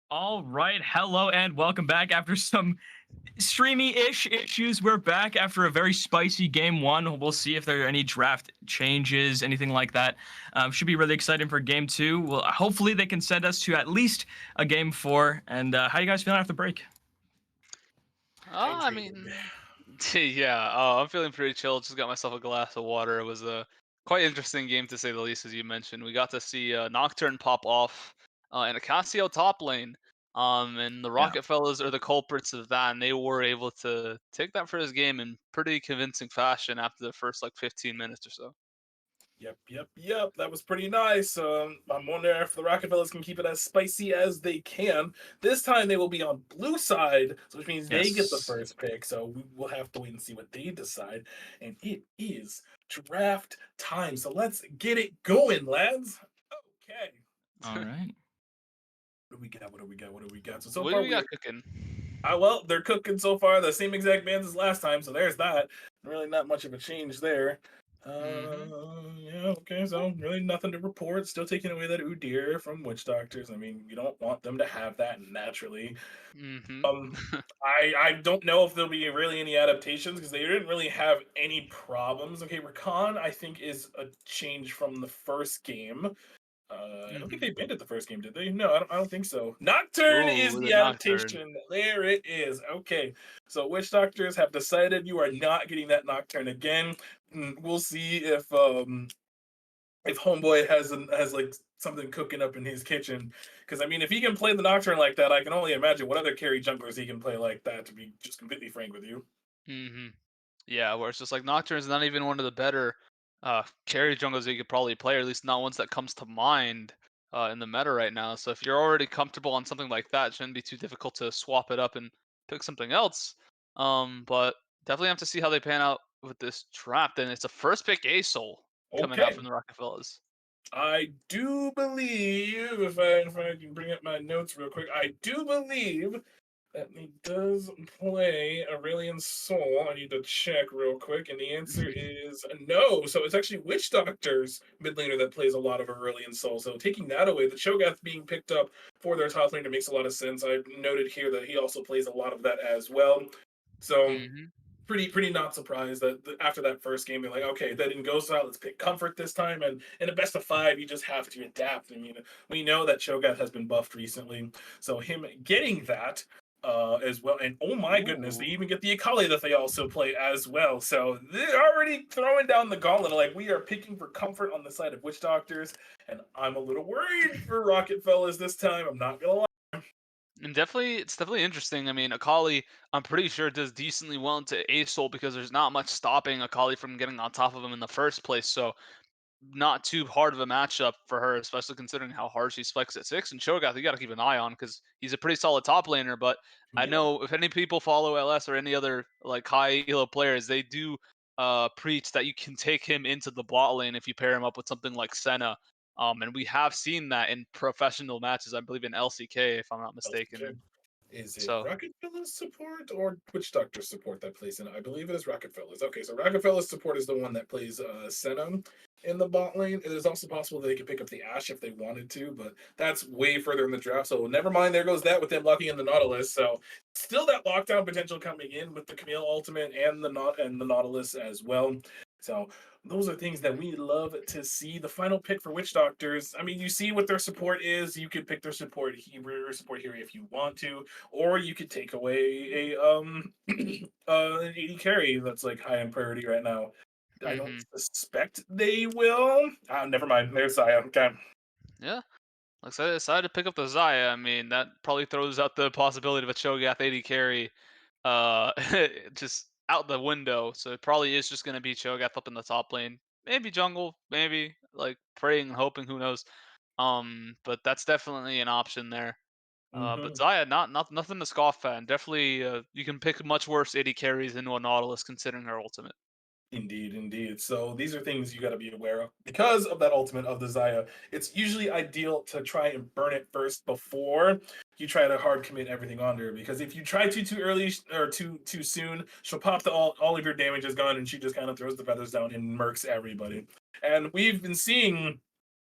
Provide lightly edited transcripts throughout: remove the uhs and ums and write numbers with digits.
All right, hello and welcome back. After some streamy-ish issues, we're back after a very spicy game one. We'll see if there are any draft changes, anything like that. Should be really exciting for game two. Well, hopefully they can send us to at least a game four. And how you guys feeling after the break? I Hydrated. mean, yeah. I'm feeling pretty chill. Just got myself a glass of water. It was a quite interesting game to say the least, as you mentioned. We got to see Nocturne pop off in a Cassio top lane. And the Yeah. Rocketfellas are the culprits of that, and they were able to take that first game in pretty convincing fashion after the first like 15 minutes or so. Yep. That was pretty nice. I'm wondering if the Rockefellers can keep it as spicy as they can. This time they will be on blue side, so which means they get the Yes. first pick. So we will have to wait and see what they decide. And it is draft time. So let's get it going, lads. Okay. All right. What do we got? What do we got? So What do far we we got are. cooking? Well, they're cooking so far. The same exact bands as last time. So there's that. Really not much of a change there. Mm-hmm. Yeah, okay, so really nothing to report. Still taking away that Udyr from Witch Doctors. I mean, you don't want them to have that naturally. Mm-hmm. Um, I don't know if there'll be really any adaptations because they didn't really have any problems. Okay, Rakan, I think, is a change from the first game. I don't think mm-hmm. they banned it the first game, did they? No, I don't think so. Nocturne is Ooh, the the Nocturne. adaptation. There it is. Okay, so Witch Doctors have decided you are not getting that Nocturne again. We'll see if Homeboy has like something cooking up in his kitchen. Because I mean, if he can play the Nocturne like that, I can only imagine what other carry junglers he can play like that. To be just completely frank with you. Mm-hmm. Yeah, where it's just like Nocturne's not even one of the better carry jungles that you could probably play, or at least not ones that comes to mind in the meta right now. So if you're already comfortable on something like that, it shouldn't be too difficult to swap it up and pick something else. But definitely have to see how they pan out with this draft. And it's a first pick A Soul coming out Okay, from the Rocketfellas. I do believe if I can bring up my notes real quick, I do believe that he does play Aurelion Soul. I need to check real quick, and the answer is no. So it's actually Witch Doctor's mid laner that plays a lot of Aurelion Soul. So taking that away, the Cho'Gath being picked up for their top laner makes a lot of sense. I noted here that he also plays a lot of that as well. So hmm pretty not surprised that after that first game they're like, okay, that didn't go so well. Let's pick comfort this time, and in a best of five, you just have to adapt. I mean, we know that Cho'Gath has been buffed recently, so him getting that as well, and oh my goodness, they Ooh. even get the Akali that they also play as well. So they're already throwing down the gauntlet. Like we are picking for comfort on the side of Witch Doctors, and I'm a little worried for Rocket Fellas this time. I'm not gonna lie. And definitely, it's definitely interesting. I mean, Akali, I'm pretty sure does decently well into ASOL because there's not much stopping Akali from getting on top of him in the first place. So not too hard of a matchup for her, especially considering how hard she spikes at 6. And Shogath, you got to keep an eye on because he's a pretty solid top laner. But I Yeah, know if any people follow LS or any other like high elo players, they do preach that you can take him into the bot lane if you pair him up with something like Senna. And we have seen that in professional matches, I believe in LCK, if I'm not LCK. mistaken. Is it So Rocketfellas support or Witch Doctor support that plays in it? I believe it is Rocketfellas. Okay, so Rocketfellas support is the one that plays Senna in the bot lane. It is also possible they could pick up the Ashe if they wanted to, but that's way further in the draft. So never mind, there goes that with them locking in the Nautilus. So still that lockdown potential coming in with the Camille ultimate and the Nautilus as well. So those are things that we love to see. The final pick for Witch Doctors. I mean, you see what their support is. You could pick their support hero if you want to, or you could take away a an 80 carry that's like high in priority right now. I don't hmm suspect they will. Never mind. There's Saya. Okay. yeah. Like I said, I decided to pick up the Zaya. I mean, that probably throws out the possibility of a Cho'Gath 80 carry uh just out the window. So it probably is just gonna be Cho'Gath up in the top lane. Maybe jungle, maybe like praying and hoping, who knows. But that's definitely an option there. But hmm Zaya, not nothing to scoff at. And definitely you can pick much worse 80 carries into a Nautilus considering her ultimate. Indeed. So these are things you got to be aware of because of that ultimate of the Zaya. It's usually ideal to try and burn it first before you try to hard commit everything on her. Because if you try too early or too soon, she'll pop the all of your damage is gone, and she just kind of throws the feathers down and murks everybody. And we've been seeing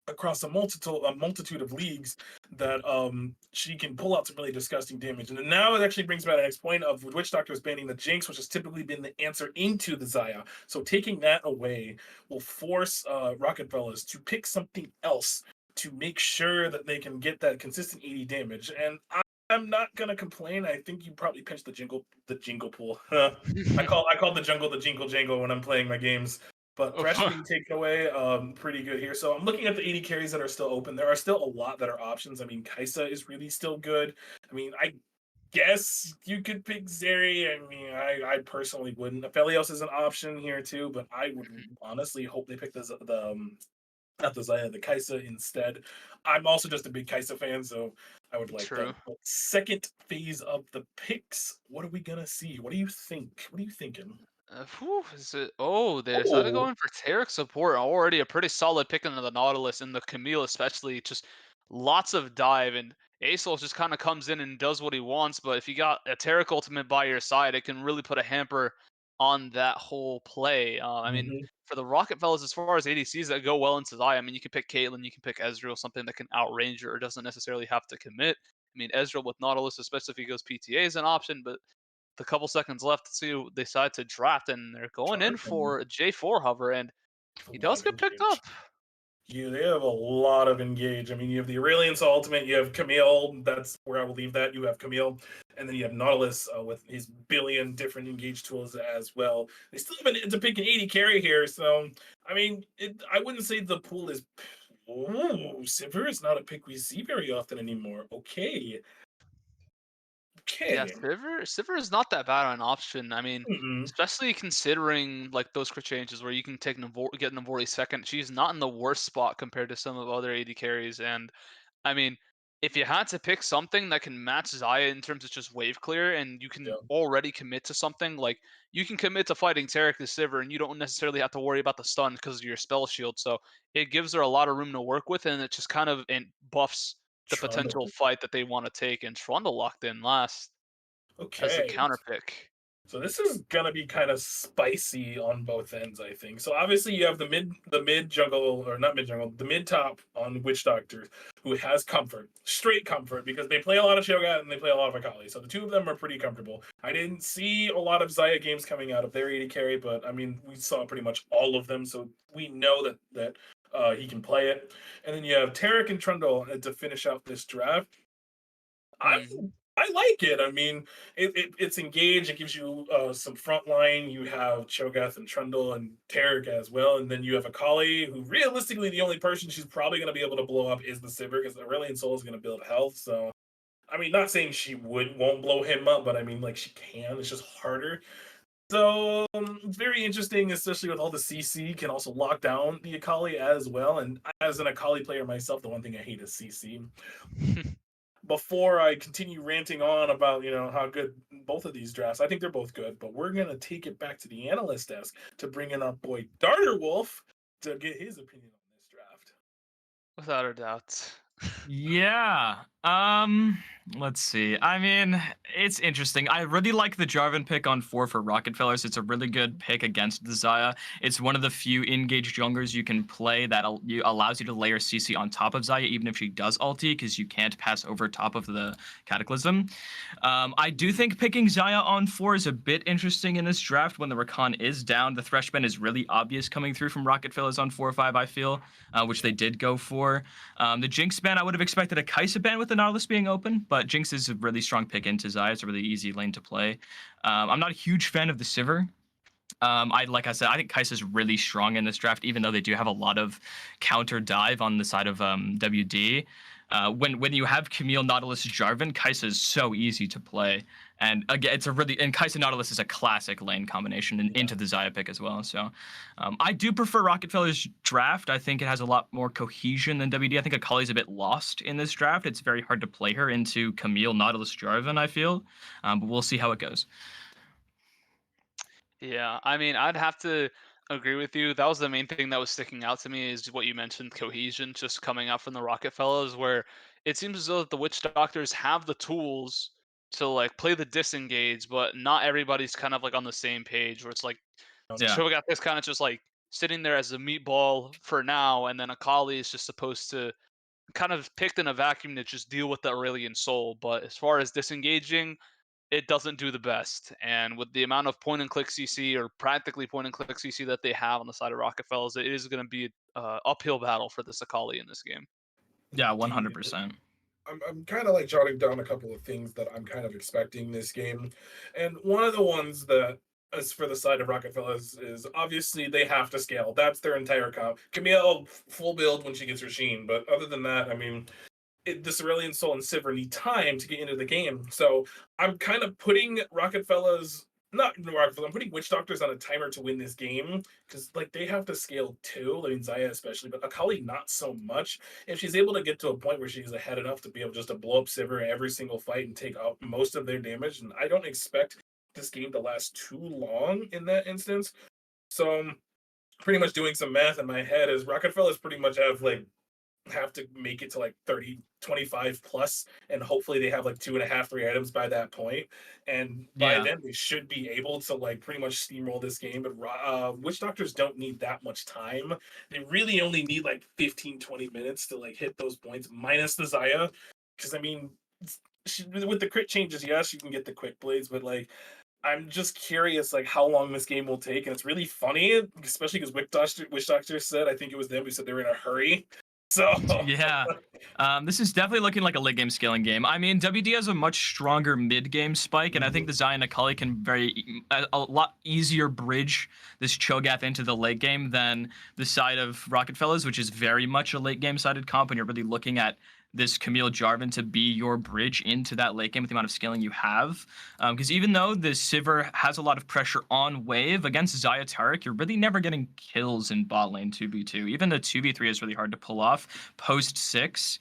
across a multitude of leagues that she can pull out some really disgusting damage. And then now it actually brings me to the next point of Witch Doctors banning the Jinx, which has typically been the answer into the Zaya. So taking that away will force Rocketfellas to pick something else to make sure that they can get that consistent 80 damage. And I'm not gonna complain. I think you probably pinched the jingle pool. I call the jungle the jingle jangle when I'm playing my games. But Thresh being taken away, pretty good here. So I'm looking at the 80 carries that are still open. There are still a lot that are options. I mean, Kaisa is really still good. I mean, I guess you could pick Zeri. I mean, I personally wouldn't. Aphelios is an option here too, but I would honestly hope they pick the not the Zaya, the Kaisa instead. I'm also just a big Kaisa fan, so I would like that. True. But second phase of the picks, what are we gonna see? What do you think? What are you thinking? Whew, is it? Oh, they decided Oh, going for Tarek support. Already a pretty solid pick into the Nautilus and the Camille, especially. Just lots of dive, and Aesol just kind of comes in and does what he wants. But if you got a Tarek ultimate by your side, it can really put a hamper on that whole play. I mean, hmm, for the Rocketfellas, as far as ADCs that go well into Zaya, I mean, you can pick Caitlyn, you can pick Ezreal, something that can outrange her or doesn't necessarily have to commit. I mean, Ezreal with Nautilus, especially if he goes PTA, is an option, but the couple seconds left to decide to draft, and they're going in Jarvan, for a J4 hover, and a he lot does of get picked engage. up. They have a lot of engage. I mean, you have the Aurelion Ultimate, you have Camille. That's where I will leave that. You have Camille, and then you have Nautilus with his billion different engage tools as well. They still have to pick an 80 carry here, so I mean, I wouldn't say the pool is. Oh, Sivir is not a pick we see very often anymore. Okay, Yeah, okay. Sivir is not that bad on an option. I mean, Mm-mm. especially considering like those crit changes where you can take get Navori second. She's not in the worst spot compared to some of other AD carries, and I mean, if you had to pick something that can match Zaya in terms of just wave clear, and you can Yeah, already commit to something, like you can commit to fighting Tarek the Sivir, and you don't necessarily have to worry about the stun because of your spell shield. So it gives her a lot of room to work with, and it just kind of buffs the potential Trundle. fight that they want to take. And Trundle locked in last as the Okay. counter pick. So this is gonna be kind of spicy on both ends, I think. So obviously you have the mid jungle, or not mid jungle, the mid top on Witch Doctor, who has comfort, straight comfort, because they play a lot of Shogun and they play a lot of Akali. So the two of them are pretty comfortable. I didn't see a lot of Zaya games coming out of their 80 carry, but I mean we saw pretty much all of them, so we know that he can play it. And then you have Tarek and Trundle to finish out this draft. I Hmm. I like it. I mean, it's engaged. It gives you some front line. You have Cho'Gath and Trundle and Tarek as well, and then you have Akali, who realistically the only person she's probably going to be able to blow up is the Sivir, because Aurelion Sol is going to build health. So I mean, not saying she won't blow him up, but I mean like she can. It's just harder. So it's very interesting, especially with all the CC can also lock down the Akali as well. And as an Akali player myself, the one thing I hate is CC. Before I continue ranting on about how good both of these drafts, I think they're both good, but we're gonna take it back to the analyst desk to bring in our boy Darter Wolf to get his opinion on this draft. Without a doubt. Yeah. Let's see. I mean, it's interesting. I really like the Jarvan pick on 4 for Rocketfellas. It's a really good pick against the Zaya. It's one of the few engaged junglers you can play that allows you to layer CC on top of Zaya, even if she does ulti, because you can't pass over top of the Cataclysm. I do think picking Zaya on 4 is a bit interesting in this draft when the Rakan is down. The Thresh ban is really obvious coming through from Rocketfellas on 4 or 5, I feel, which they did go for. The Jinx ban, I would have expected a Kaisa ban with the Nautilus being open, but Jinx is a really strong pick into Zaya. It's a really easy lane to play. I'm not a huge fan of the Sivir. Like I said, I think Kai'Sa's really strong in this draft, even though they do have a lot of counter dive on the side of WD. When you have Camille, Nautilus, Jarvan, Kai'Sa is so easy to play, and again, and Kai'Sa Nautilus is a classic lane combination and Yeah. into the Zaya pick as well. So, I do prefer Rocketfeller's draft. I think it has a lot more cohesion than WD. I think Akali's a bit lost in this draft. It's very hard to play her into Camille, Nautilus, Jarvan. I feel, but we'll see how it goes. Yeah, I mean, I'd have to agree with you. That was the main thing that was sticking out to me is what you mentioned, cohesion just coming out from the Rocketfellas, where it seems as though the Witch Doctors have the tools to like play the disengage, but not everybody's kind of like on the same page. Where it's like Um, Yeah. Cho'Gath is kind of just like sitting there as a meatball for now, and then Akali is just supposed to kind of picked in a vacuum to just deal with the Aurelian Soul. But as far as disengaging, it doesn't do the best. And with the amount of point and click CC or practically point and click CC that they have on the side of Rocketfellas, it is going to be an uphill battle for the Akali in this game. Yeah, Indeed. 100%. I'm kind of like jotting down a couple of things that I'm kind of expecting this game. And one of the ones that is for the side of Rocketfellas is obviously they have to scale. That's their entire comp. Camille full build when she gets her Sheen, but other than that, I mean, the Cerulean Soul and Sivir need time to get into the game. So I'm kind of putting Rocketfellas, not Rocketfellas, I'm putting Witch Doctors on a timer to win this game because like they have to scale too. I mean Zaya especially, but Akali not so much. If she's able to get to a point where she's ahead enough to be able just to blow up Sivir in every single fight and take out most of their damage, and I don't expect this game to last too long in that instance. So I'm pretty much doing some math in my head as Rocketfellas pretty much have to make it to like 30 25 plus, and hopefully they have like 2.5 3 items by that point, and by Yeah. then they should be able to like pretty much steamroll this game. But witch doctors don't need that much time. They really only need like 15 20 minutes to like hit those points minus the Zaya, because I mean with the crit changes, yes, you can get the quick blades, but like I'm just curious, like how long this game will take, and it's really funny, especially because Witch Doctor said, I think it was them who said they were in a hurry. So Yeah. This is definitely looking like a late game scaling game. I mean, WD has a much stronger mid game spike, and I think the Zion Akali can a lot easier bridge this Cho'Gath into the late game than the side of Rocketfellas, which is very much a late game sided comp, and you're really looking at this Camille Jarvan to be your bridge into that late game with the amount of scaling you have. Because even though the Sivir has a lot of pressure on wave against Zaya Taric, you're really never getting kills in bot lane 2v2. Even the 2v3 is really hard to pull off post 6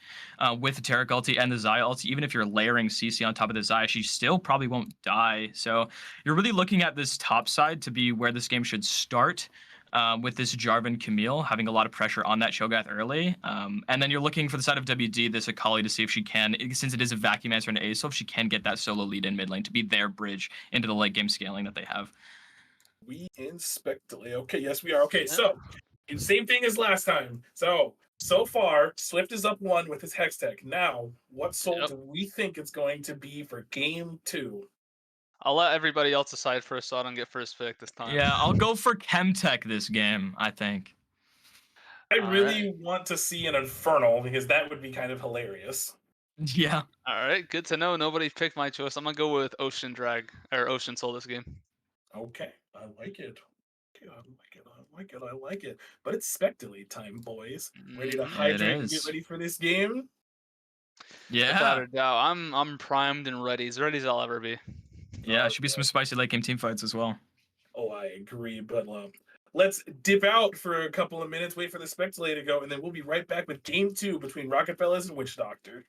with the Taric ulti and the Zaya ulti. Even if you're layering CC on top of the Zaya, she still probably won't die. So you're really looking at this top side to be where this game should start. With this Jarvan Camille having a lot of pressure on that Cho'Gath early. And then you're looking for the side of WD, this Akali, to see if she can, since it is a vacuum answer and ASO, if she can get that solo lead in mid lane to be their bridge into the late game scaling that they have. we inspect delay. Okay, yes, we are. Okay, Yeah. so same thing as last time. So far, Swift is up 1 with his Hex Tech. Now, what soul Yep. do we think it's going to be for game 2? I'll let everybody else decide first, so I don't get first pick this time. Yeah, I'll go for Chemtech this game, I think. I All right. really want to see an Infernal because that would be kind of hilarious. Yeah. All right. Good to know. Nobody picked my choice. I'm gonna go with Ocean Drag or Ocean Soul this game. Okay, I like it. Okay, I like it. I like it. I like it. But it's speculate time, boys. Ready to Mm-hmm. It hydrate and get is. ready for this game? Without Yeah. a doubt, I'm primed and ready, as ready as I'll ever be. Yeah, should be some spicy late game team fights as well. Oh, I agree. But let's dip out for a couple of minutes, wait for the speculator to go, and then we'll be right back with game 2 between Rocketfellas and Witch Doctor.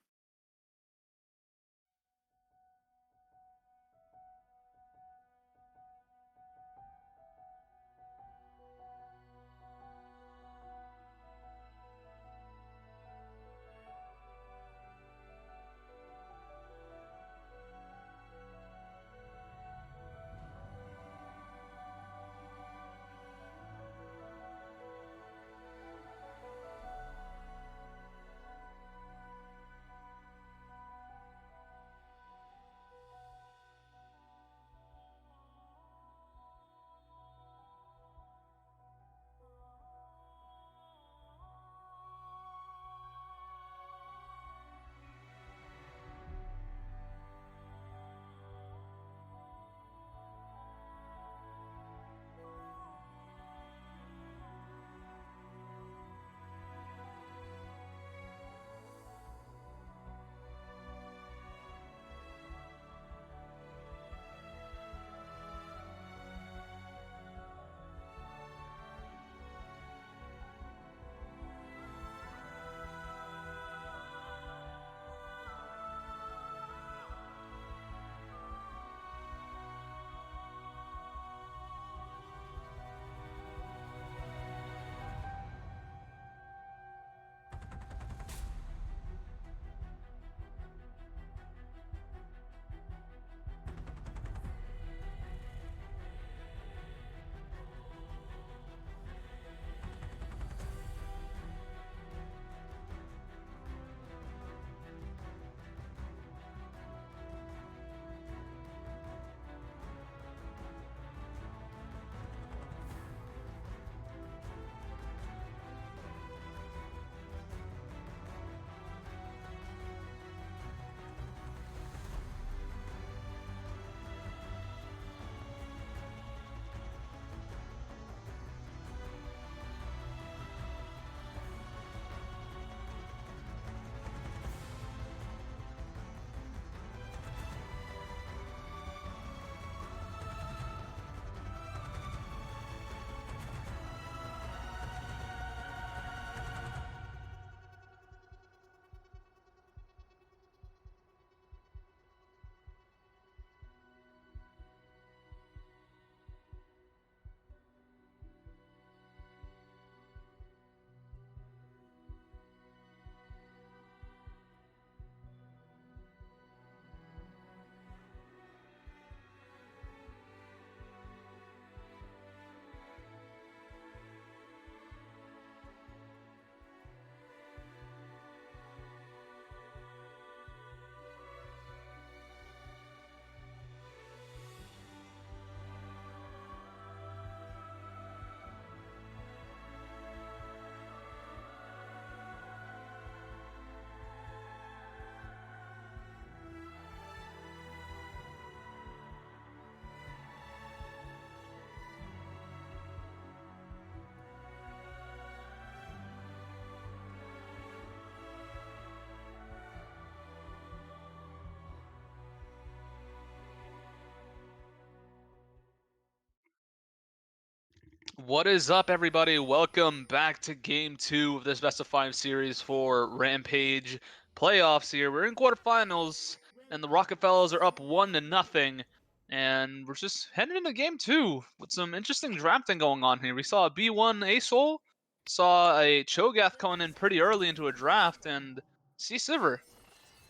What is up, everybody? Welcome back to Game 2 of this Best of 5 series for Rampage playoffs here. We're in quarterfinals, and the Rocketfellas are up 1-0. And we're just heading into Game 2 with some interesting drafting going on here. We saw a B1 Asol, saw a Cho'Gath coming in pretty early into a draft, and C-Sivir.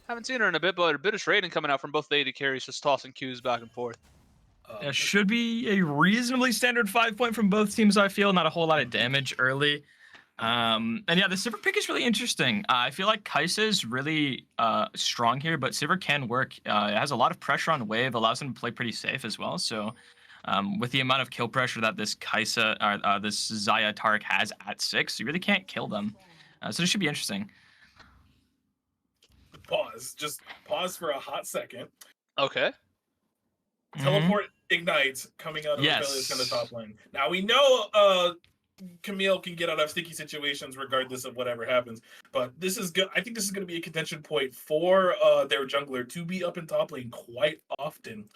Haven't seen her in a bit, but a bit of trading coming out from both the AD carries, just tossing Qs back and forth. It should be a reasonably standard 5-point from both teams, I feel. Not a whole lot of damage early. And yeah, the Sivir pick is really interesting. I feel like Kaisa is really strong here, but Sivir can work. It has a lot of pressure on wave, allows him to play pretty safe as well. So with the amount of kill pressure that this Kaisa, this Xayah Taric has at 6, you really can't kill them. So this should be interesting. Pause. Just pause for a hot second. Okay. Teleport ignites coming out of Yes. in the top lane. Now we know Camille can get out of sticky situations regardless of whatever happens. But this is good. I think this is going to be a contention point for their jungler to be up in top lane quite often.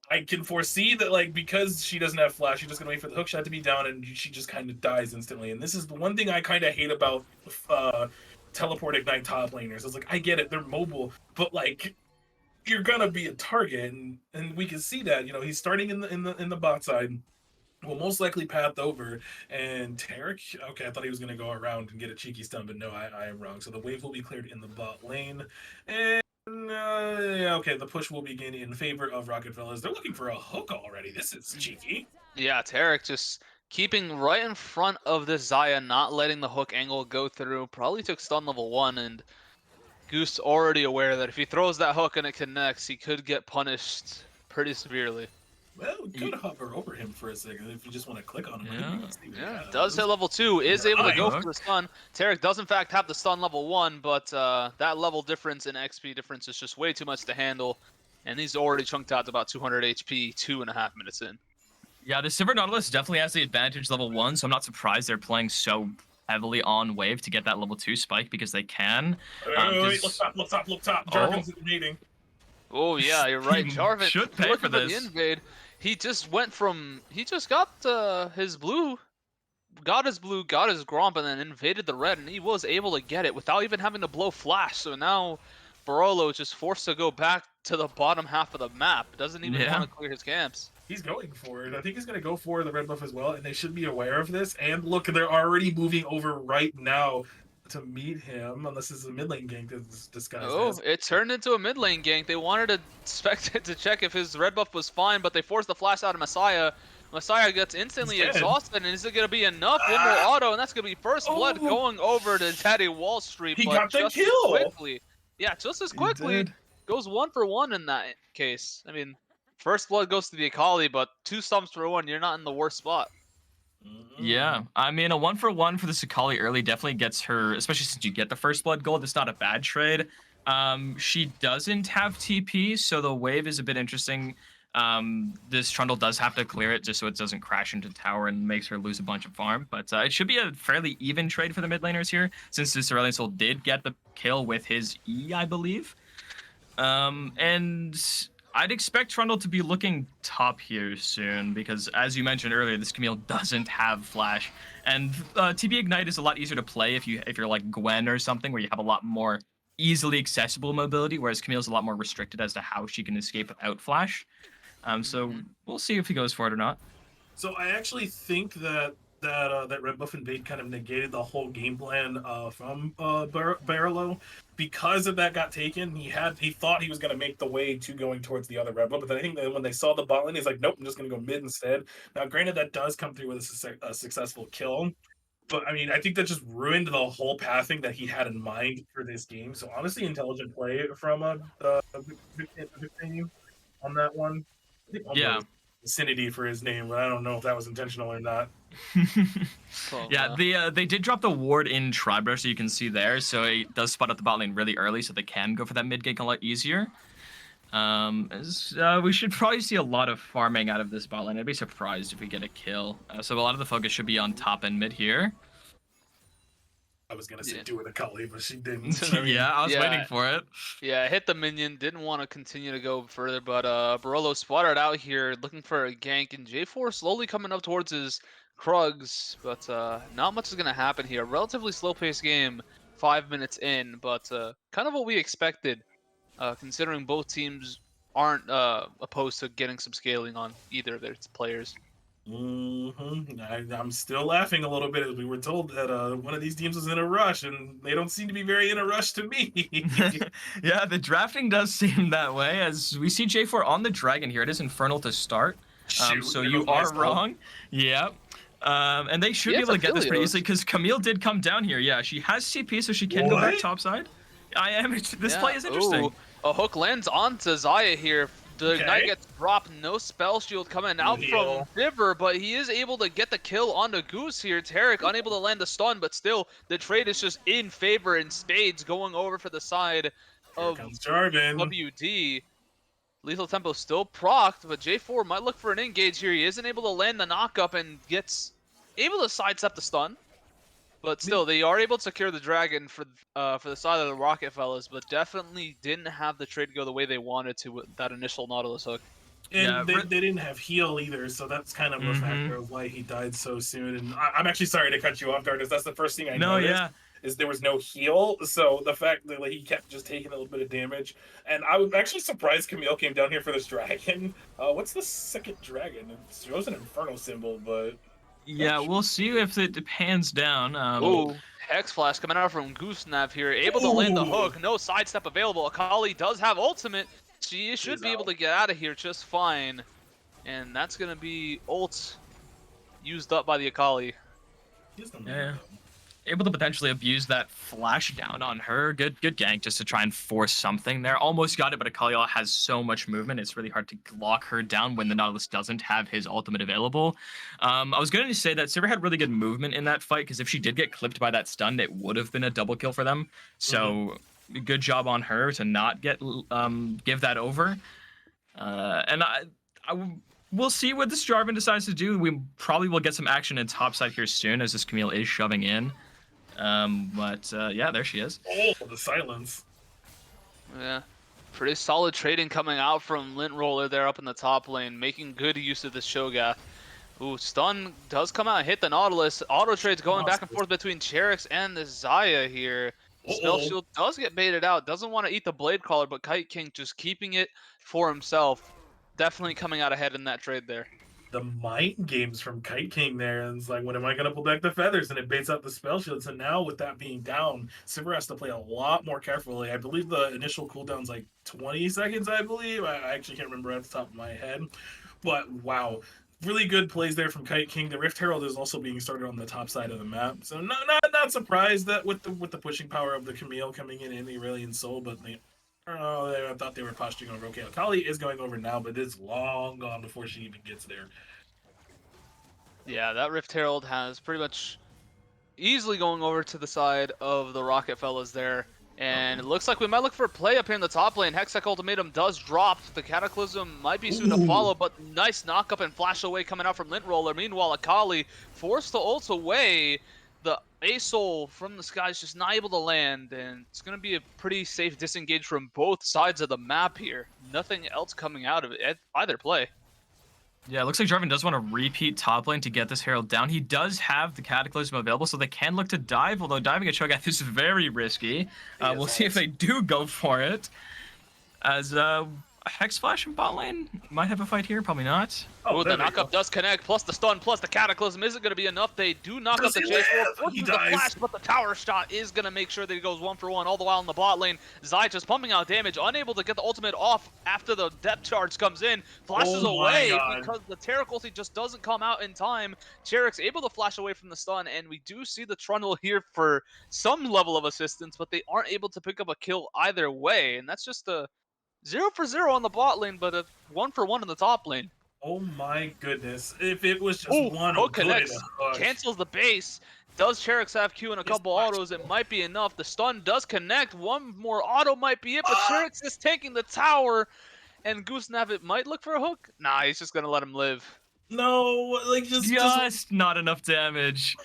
I can foresee that, like, because she doesn't have flash, she's just gonna wait for the hook shot to be down, and she just kind of dies instantly. And this is the one thing I kind of hate about teleport ignite top laners. It's like, I get it, they're mobile, but like, you're gonna be a target, and we can see that. You know, he's starting in the bot side. Will most likely path over, and Taric. Okay, I thought he was gonna go around and get a cheeky stun, but no, I am wrong. So the wave will be cleared in the bot lane, and yeah, okay, the push will begin in favor of Rocketfellas. They're looking for a hook already. This is cheeky. Yeah, Taric just keeping right in front of this Xayah, not letting the hook angle go through. Probably took stun level 1, and Goose already aware that if he throws that hook and it connects, he could get punished pretty severely. Well, we could hover over him for a second if you just want to click on him. Yeah, does hit level 2, is able to go Nice. for the stun. Taric does in fact have the stun level 1, but that level difference in XP difference is just way too much to handle. And he's already chunked out to about 200 HP 2.5 minutes in. Yeah, the Sivir Nautilus definitely has the advantage level 1, so I'm not surprised they're playing so heavily on wave to get that level 2 spike because they can. Wait, look top. Jarvan's invading. Oh yeah, you're right. Jarvan should pay for this. The invade. He just went from he got his blue, got his Gromp, and then invaded the red, and he was able to get it without even having to blow flash. So now Barolo is just forced to go back to the bottom half of the map. Doesn't even want to clear his camps. He's going for it. I think he's going to go for the red buff as well, and they should be aware of this. And look, they're already moving over right now to meet him, unless this is a mid lane gank that's disguised. Oh, it turned into a mid lane gank. They wanted to spectate to check if his red buff was fine, but they forced the flash out of Messiah. Messiah gets instantly exhausted, and is it going to be enough? One more auto, and that's going to be first blood going over to Teddy Wall Street. He but got the just kill! Quickly. Yeah, just as quickly. Goes 1 for 1 in that case. I mean, first blood goes to the Akali, but 2 stumps for 1, you're not in the worst spot. Yeah, I mean, a 1-for-1 for the Akali early definitely gets her, especially since you get the first blood gold. It's not a bad trade. She doesn't have TP, so the wave is a bit interesting. This Trundle does have to clear it just so it doesn't crash into tower and makes her lose a bunch of farm. But it should be a fairly even trade for the mid laners here, since this Aurelion Sol did get the kill with his E, I believe. And I'd expect Trundle to be looking top here soon because, as you mentioned earlier, this Camille doesn't have flash, and TP Ignite is a lot easier to play if you're like Gwen or something, where you have a lot more easily accessible mobility, whereas Camille's a lot more restricted as to how she can escape without flash. So we'll see if he goes for it or not. So I actually think that red buff invade kind of negated the whole game plan from Barolo. Because of that got taken, he thought he was going to make the way to going towards the other red buff, but then I think that when they saw the bot lane, he's like, nope, I'm just going to go mid instead. Now, granted, that does come through with a successful kill, but I mean, I think that just ruined the whole pathing that he had in mind for this game. So honestly, intelligent play from Victanium on that one. I think yeah. Vicinity for his name, but I don't know if that was intentional or not. Yeah, they did drop the ward in Tribro, so you can see there. So it does spot up the bot lane really early, so they can go for that mid gank a lot easier. We should probably see a lot of farming out of this bot lane. I'd be surprised if we get a kill. So a lot of the focus should be on top and mid here. I was gonna say do it Akali, but she didn't. Yeah, I was waiting for it. Yeah, hit the minion. Didn't want to continue to go further, but Barolo spotted out here, looking for a gank, and J4 slowly coming up towards his Krugs, but not much is going to happen here. Relatively slow-paced game, 5 minutes in, but kind of what we expected, considering both teams aren't opposed to getting some scaling on either of their players. I'm still laughing a little bit as we were told that one of these teams was in a rush, and they don't seem to be very in a rush to me. Yeah, the drafting does seem that way, as we see J4 on the dragon here. It is Infernal to start. Shoot, So there you goes my are spell. wrong. Yep. And they should Yeah, be able to it's get this pretty Aphelios. easily, because Camille did come down here. Yeah, she has CP, so she can go back What? topside. This Yeah. play is interesting. Ooh, a hook lands onto Zaya here. The Okay. Ignite gets dropped, no spell shield coming out from Heal. Diver, but he is able to get the kill onto Goose here. Tarek unable to land the stun, but still, the trade is just in favor, and Spades going over for the side Here of comes Jarvan. WD. Lethal Tempo still procced, but J4 might look for an engage here. He isn't able to land the knockup and gets able to sidestep the stun. But still, they are able to secure the dragon for the side of the Rocketfellas, but definitely didn't have the trade go the way they wanted to with that initial Nautilus hook. And Yeah, they didn't have heal either, so that's kind of a factor of why he died so soon. And I'm actually sorry to cut you off, Darkness. That's the first thing I No, noticed. yeah. Is there was no heal, so the fact that he kept just taking a little bit of damage, and I was actually surprised Camille came down here for this dragon. What's the second dragon? It shows an Inferno symbol, but Yeah, we'll see if it pans down. Ooh, Hex Flash coming out from Goosenav here, able to land the hook, no sidestep available. Akali does have ultimate. She should be able to get out of here just fine. And that's going to be ult used up by the Akali. Yeah. Able to potentially abuse that flash down on her. Good gank just to try and force something there. Almost got it, but Akali has so much movement. It's really hard to lock her down when the Nautilus doesn't have his ultimate available. I was going to say that Sivir had really good movement in that fight, because if she did get clipped by that stun, it would have been a double kill for them. So good job on her to not get give that over. And we'll see what this Jarvan decides to do. We probably will get some action in topside here soon, as this Camille is shoving in. Yeah, there she is. Oh, the silence. Yeah, pretty solid trading coming out from Lint Roller there up in the top lane, making good use of this Shogath. Ooh, stun does come out and hit the Nautilus. Auto trades going back and forth between Cherix and the Zaya here. Spell Shield does get baited out, doesn't want to eat the Blade Caller, but Kite King just keeping it for himself. Definitely coming out ahead in that trade there. The mind games from Kite King there, and it's like, when am I going to pull back the feathers? And it baits out the spell shield. So now with that being down, Sivir has to play a lot more carefully. I believe the initial cooldown's like 20 seconds, I believe. I actually can't remember off the top of my head. But wow, really good plays there from Kite King. The Rift Herald is also being started on the top side of the map. So not surprised that with the pushing power of the Camille coming in the Aurelian Soul, but I thought they were posturing over. Okay, Akali is going over now, but it's long gone before she even gets there. Yeah, that Rift Herald has pretty much easily going over to the side of the Rocketfellas there. And it looks like we might look for a play up here in the top lane. Hextech Ultimatum does drop. The Cataclysm might be soon to follow, but nice knock up and flash away coming out from Lint Roller. Meanwhile, Akali forced to ult away. The A-Soul from the sky is just not able to land, and it's going to be a pretty safe disengage from both sides of the map here. Nothing else coming out of it at either play. Yeah, it looks like Jarvan does want to repeat top lane to get this Herald down. He does have the Cataclysm available, so they can look to dive, although diving at Cho'Gath is very risky. We'll see if they do go for it. As Hex Flash in bot lane might have a fight here, probably not. Oh, the knockup does connect, plus the stun, plus the Cataclysm isn't going to be enough. They do knock up the J4, forces the flash, but the tower shot is going to make sure that he goes 1-for-1 all the while in the bot lane. Zai just pumping out damage, unable to get the ultimate off after the depth charge comes in. Flashes away because the Terra ulti just doesn't come out in time. Cherix able to flash away from the stun, and we do see the Trundle here for some level of assistance, but they aren't able to pick up a kill either way, and that's just a 0-for-0 on the bot lane, but a 1-for-1 in the top lane. Oh my goodness. If it was just one hook connects, cancels the base. Does Cherix have Q and a couple autos? It might be enough. The stun does connect. One more auto might be it, but Cherix is taking the tower. And Goosenav, it might look for a hook. Nah, he's just going to let him live. No, like just not enough damage.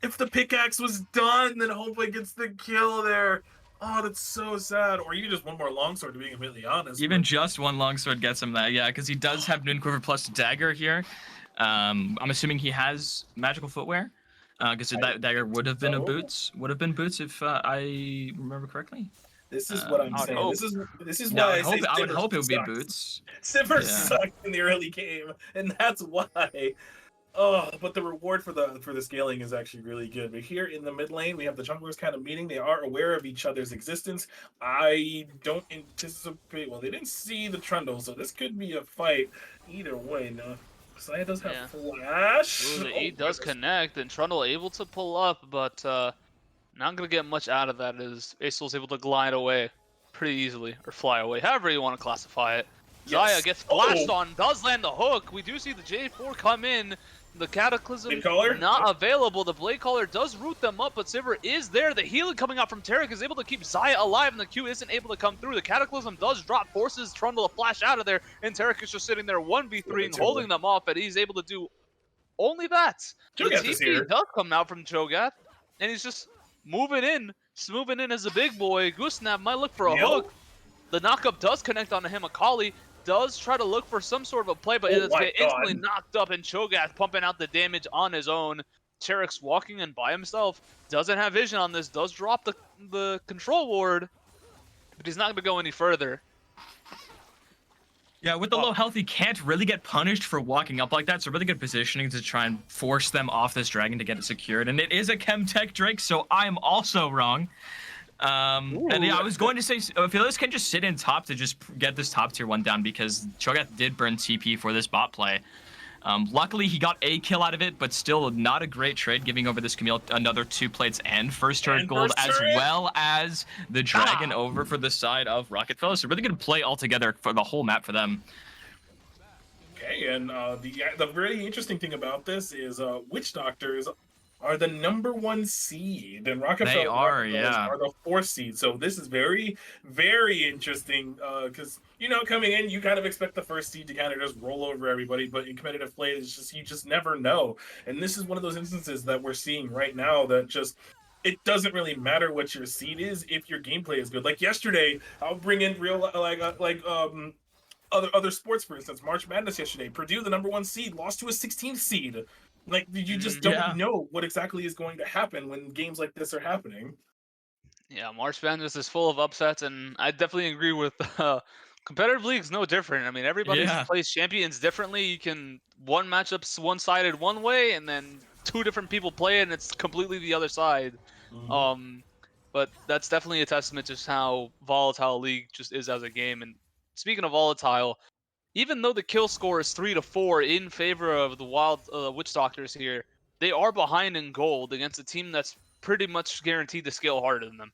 If the pickaxe was done, then hopefully gets the kill there. Oh, that's so sad. Or even just one more longsword, to be completely honest. Even just one longsword gets him that, yeah, because he does have Noon Quiver plus dagger here. I'm assuming he has magical footwear, because that dagger would have been a so. boots. Would have been boots if I remember correctly. This is what I'm I would saying. hope. This is Yeah, why I say I would Simmer hope it would be sucks. boots. Simmer Yeah. sucked in the early game, and that's why. Oh, but the reward for the scaling is actually really good. But here in the mid lane, we have the junglers kind of meeting. They are aware of each other's existence. I don't anticipate. Well, they didn't see the Trundle, so this could be a fight either way. No, Saya does have Yeah. flash. Ooh, the Oh, E does goodness. connect, and Trundle able to pull up, but not gonna get much out of that as Acel's able to glide away pretty easily, or fly away, however you want to classify it. Zaya Yes. gets flashed Oh. on, does land the hook. We do see the J4 come in. The Cataclysm Blade Caller? not available. The Blade Caller does root them up, but Sivir is there. The healing coming out from Tarek is able to keep Zaya alive, and the Q isn't able to come through. The Cataclysm does drop, forces Trundle to flash out of there, and Tarek is just sitting there 1v3 holding them off, and he's able to do only that. The Cho'Gath is here. TP does come out from Cho'Gath, and he's just moving in as a big boy. Goosenap might look for a Neil? hook. The knockup does connect onto him. Akali does try to look for some sort of a play, but Oh it's my get instantly God. knocked up, and Cho'Gath pumping out the damage on his own. Tarek's walking in by himself, doesn't have vision on this, does drop the control ward, but he's not going to go any further. Yeah, with the low health, he can't really get punished for walking up like that. So really good positioning to try and force them off this dragon to get it secured. And it is a Chemtech Drake, so I'm also wrong. And yeah, I was going to say Phyllis can just sit in top to just get this top tier one down because Cho'Gath did burn TP for this bot play. Luckily, he got a kill out of it, but still not a great trade, giving over this Camille another 2 plates and first turret And gold, first as turret. well as the dragon over for the side of Rocketfellas. So really good play altogether for the whole map for them. Okay, and the really interesting thing about this is Witch Doctors are the #1 seed, and Rocketfellas are, yeah. are the 4th seed. So this is very, very interesting because coming in, you kind of expect the 1st seed to kind of just roll over everybody, but in competitive play, it's just you just never know. And this is one of those instances that we're seeing right now that just. It doesn't really matter what your seed is if your gameplay is good. Like yesterday, I'll bring in real other sports, for instance, March Madness yesterday. Purdue, the #1 seed, lost to a 16th seed. Like you just don't know what exactly is going to happen when games like this are happening. Yeah, March Madness is full of upsets, and I definitely agree with competitive league's no different. I mean, everybody plays champions differently. You can one matchup's one-sided one way, and then 2 different people play it, and it's completely the other side. But that's definitely a testament to just how volatile League just is as a game. And speaking of volatile, even though the kill score is 3-4 in favor of the Wild Witch Doctors here, they are behind in gold against a team that's pretty much guaranteed to scale harder than them.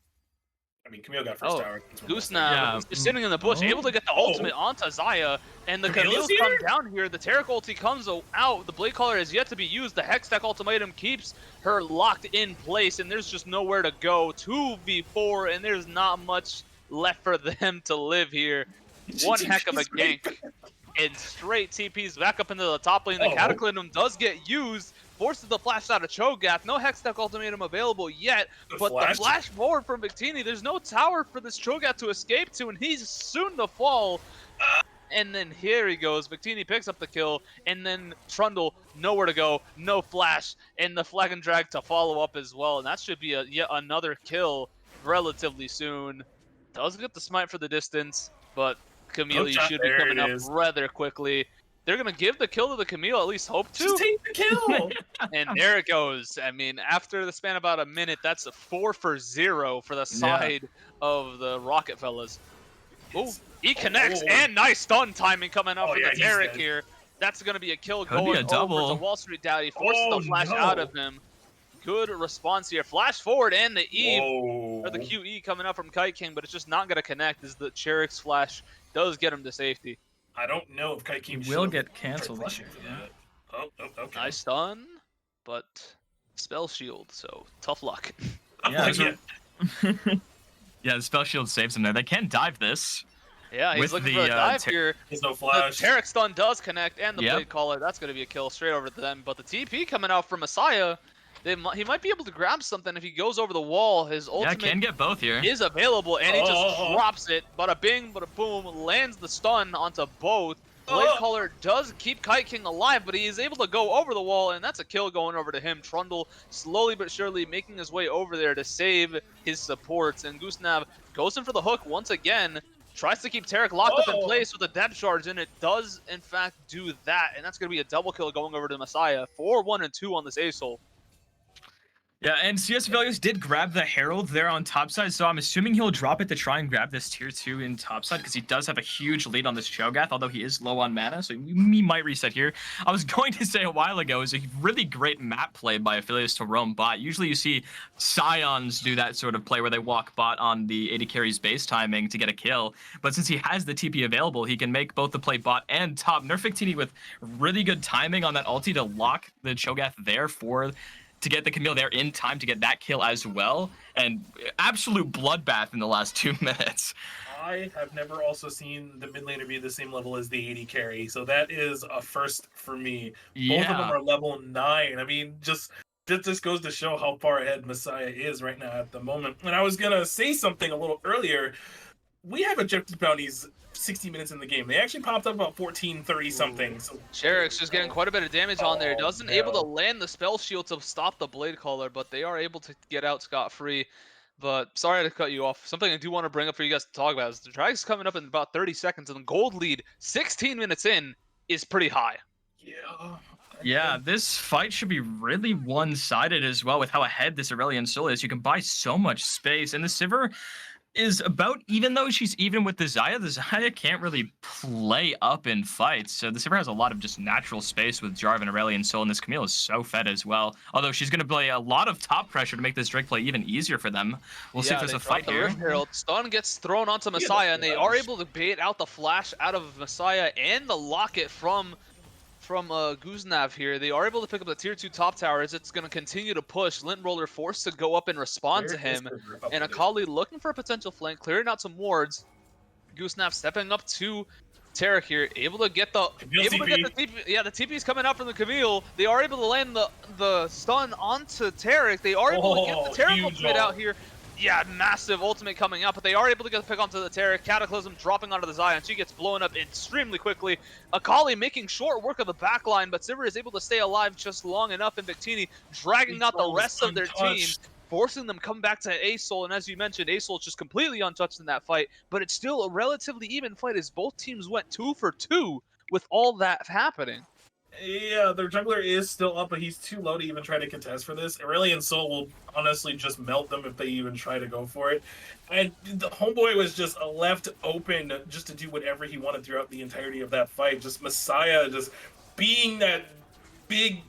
I mean, Camille got first tower. Goosenap is sitting in the bush, able to get the ultimate onto Zaya, and the Camille's come down here. The Tarek ulti comes out. The Blade Caller is yet to be used. The Hextech ultimatum keeps her locked in place, and there's just nowhere to go. 2v4, and there's not much left for them to live here. One heck of a gank. And straight TPs back up into the top lane. The Cataclysm does get used. Forces the flash out of Cho'Gath. No Hextech ultimatum available yet. But the flash forward from Victini. There's no tower for this Cho'Gath to escape to, and he's soon to fall. And then here he goes. Victini picks up the kill, and then Trundle, nowhere to go, no flash, and the flag and drag to follow up as well. And that should be yet another kill relatively soon. Does get the smite for the distance, but Camille should be coming up rather quickly. They're going to give the kill to the Camille, at least hope to. Just take the kill! And there it goes. I mean, after the span of about a minute, that's a 4-for-0 for the side of the Rocketfellas. Oh, he connects, and nice stun timing coming up from the Tarek here. That's going to be a kill going over to Wall Street Daddy. Forces the flash out of him. Good response here. Flash forward, and the or the QE coming up from Kite King, but it's just not going to connect as the Tarek's flash does get him to safety. I don't know if Kite King will get canceled. Okay. Nice stun, but spell shield, so tough luck. Yeah, yeah, the spell shield saves him there. They can dive this. Yeah, he's looking for a dive here. There's no flash. The Tarek stun does connect, and the Blade Caller, that's going to be a kill straight over to them. But the TP coming out from Messiah, he might be able to grab something if he goes over the wall. His ultimate can get both here. Is available, and he just drops it. Bada bing, bada boom, lands the stun onto both. Blade Caller does keep Kite King alive, but he is able to go over the wall, and that's a kill going over to him. Trundle slowly but surely making his way over there to save his supports, and Goosenav goes in for the hook once again, tries to keep Tarek locked up in place with a depth charge, and it does, in fact, do that, and that's going to be a double kill going over to Messiah. 4-1 and 2 on this Asol. Yeah, and CS Velios did grab the Herald there on top side, so I'm assuming he'll drop it to try and grab this tier 2 in top side, because he does have a huge lead on this Cho'Gath, although he is low on mana, so he might reset here. I was going to say a while ago, it was a really great map play by Aphelios to roam bot. Usually you see Scions do that sort of play where they walk bot on the AD carry's base timing to get a kill, but since he has the TP available, he can make both the play bot and top. Nerfectini with really good timing on that ulti to lock the Cho'Gath there to get the Camille there in time to get that kill as well, and absolute bloodbath in the last 2 minutes. I have never also seen the mid laner be the same level as the AD carry, so that is a first for me. Yeah. Both of them are level 9. I mean, this goes to show how far ahead Messiah is right now at the moment. And I was gonna say something a little earlier. We have objective bounties 60 minutes in the game. They actually popped up about 14, 30 something. So Cherek's just getting quite a bit of damage on there. Doesn't able to land the spell shield to stop the Blade Caller, but they are able to get out scot-free. But sorry to cut you off. Something I do want to bring up for you guys to talk about is the drag's coming up in about 30 seconds, and the gold lead 16 minutes in is pretty high. Yeah, this fight should be really one-sided as well with how ahead this Aurelion Sol is. You can buy so much space, and the Sivir is about, even though she's even with the Xayah can't really play up in fights. So the Sivir has a lot of just natural space with Jarvan, Aurelion Sol, and this Camille is so fed as well. Although she's going to play a lot of top pressure to make this Drake play even easier for them. We'll see if there's a fight here. Herald. Stun gets thrown onto Messiah, and they are able to bait out the flash out of Messiah and the locket from Goosenav here. They are able to pick up the tier 2 top tower as it's going to continue to push. Lint Roller forced to go up and respond to him. And Akali looking for a potential flank, clearing out some wards. Goosenav stepping up to Tarek here, able to get the TP. Yeah, the TP is coming out from the Camille. They are able to land the stun onto Tarek. They are able to get the Tarek ultimate out here. Yeah, massive ultimate coming out, but they are able to get the pick onto the Tarek. Cataclysm dropping onto the Xayah. She gets blown up extremely quickly. Akali making short work of the backline, but Sivir is able to stay alive just long enough, and Victini dragging out the rest of their team, forcing them come back to Asol. And as you mentioned, Asol is just completely untouched in that fight, but it's still a relatively even fight as both teams went 2 for 2 with all that happening. Yeah, their jungler is still up, but he's too low to even try to contest for this. Aurelion Sol will honestly just melt them if they even try to go for it. And the homeboy was just left open just to do whatever he wanted throughout the entirety of that fight. Just Messiah just being that big,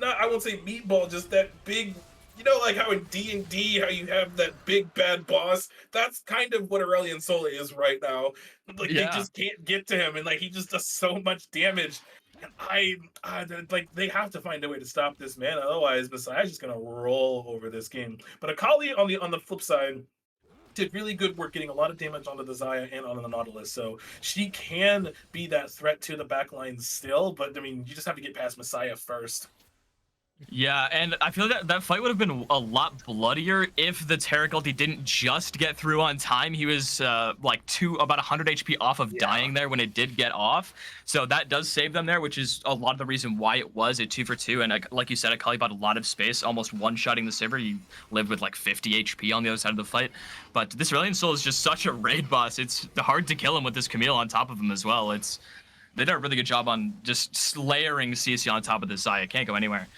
I won't say meatball, just that big, you know, like how in D&D, how you have that big bad boss. That's kind of what Aurelion Sol is right now. Like, they just can't get to him, and like he just does so much damage. And like they have to find a way to stop this man, otherwise Messiah's just gonna roll over this game. But Akali on the flip side did really good work getting a lot of damage onto the Xayah and onto the Nautilus, so she can be that threat to the backline still. But I mean, you just have to get past Messiah first. Yeah, and I feel that fight would have been a lot bloodier if the Tarek ulti didn't just get through on time. He was like about 100 HP off of dying there when it did get off. So that does save them there, which is a lot of the reason why it was a 2 for 2. And like you said, Akali bought a lot of space, almost one-shotting the Sivir. He lived with like 50 HP on the other side of the fight. But this Aurelion Sol is just such a raid boss. It's hard to kill him with this Camille on top of him as well. They did a really good job on just slayering CC on top of this Xayah. Can't go anywhere.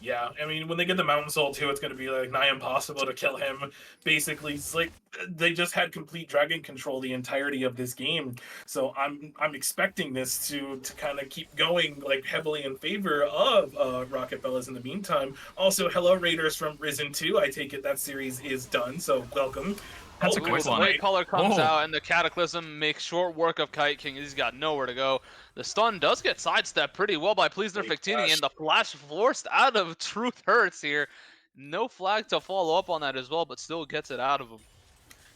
Yeah, I mean, when they get the Mountain Soul too, it's going to be like nigh impossible to kill him. Basically, it's like they just had complete dragon control the entirety of this game. So I'm expecting this to kind of keep going like heavily in favor of Rocketfellas in the meantime. Also, hello Raiders from Risen 2. I take it that series is done, so welcome. That's a quick one. The Blade Caller comes out, and the Cataclysm makes short work of Kite King. He's got nowhere to go. The stun does get sidestepped pretty well by Pleasner Fictini, and the flash forced out of Truth Hurts here. No flag to follow up on that as well, but still gets it out of him.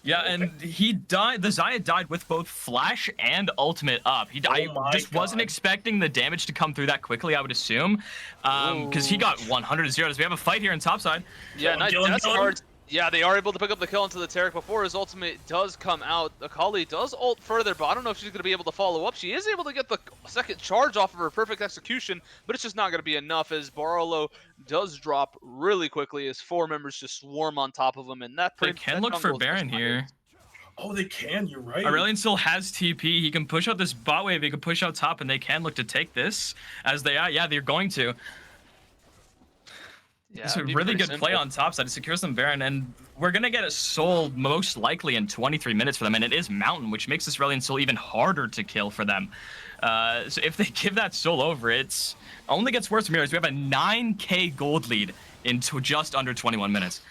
Yeah, and he died. The Xayah died with both flash and ultimate up. I just wasn't expecting the damage to come through that quickly, I would assume, because he got 100 to 0. Does we have a fight here in topside? Yeah, nice death cards. Yeah, they are able to pick up the kill into the Taric before his ultimate does come out. Akali does ult further, but I don't know if she's going to be able to follow up. She is able to get the second charge off of her perfect execution, but it's just not going to be enough as Barolo does drop really quickly as 4 members just swarm on top of him, and that They can look for jungle is just Baron not here. his. Oh, they can. You're right. Aurelion still has TP. He can push out this bot wave. He can push out top, and they can look to take this as they are. Yeah, they're going to. Yeah, It's a it'd be really pretty good play simple. on top side. It secures them Baron, and we're going to get a Soul most likely in 23 minutes for them, and it is Mountain, which makes this Aurelion Soul even harder to kill for them. So if they give that Soul over, it's only gets worse from here. We have a 9k gold lead into just under 21 minutes.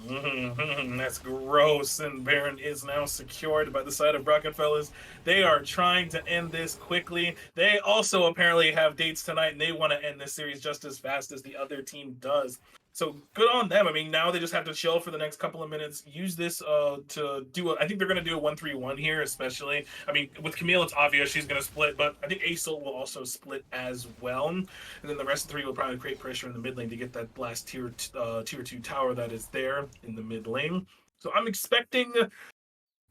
That's gross, and Baron is now secured by the side of Rocketfellas. They are trying to end this quickly. They also apparently have dates tonight, and they want to end this series just as fast as the other team does. So good on them. I mean, now they just have to chill for the next couple of minutes. Use this to do. I think they're going to do a 1-3-1 here, especially. I mean, with Camille, it's obvious she's going to split, but I think Asol will also split as well. And then the rest of the 3 will probably create pressure in the mid lane to get that last tier 2 tower that is there in the mid lane. So I'm expecting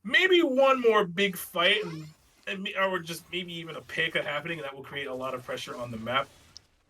maybe one more big fight, or just maybe even a pick happening, and that will create a lot of pressure on the map.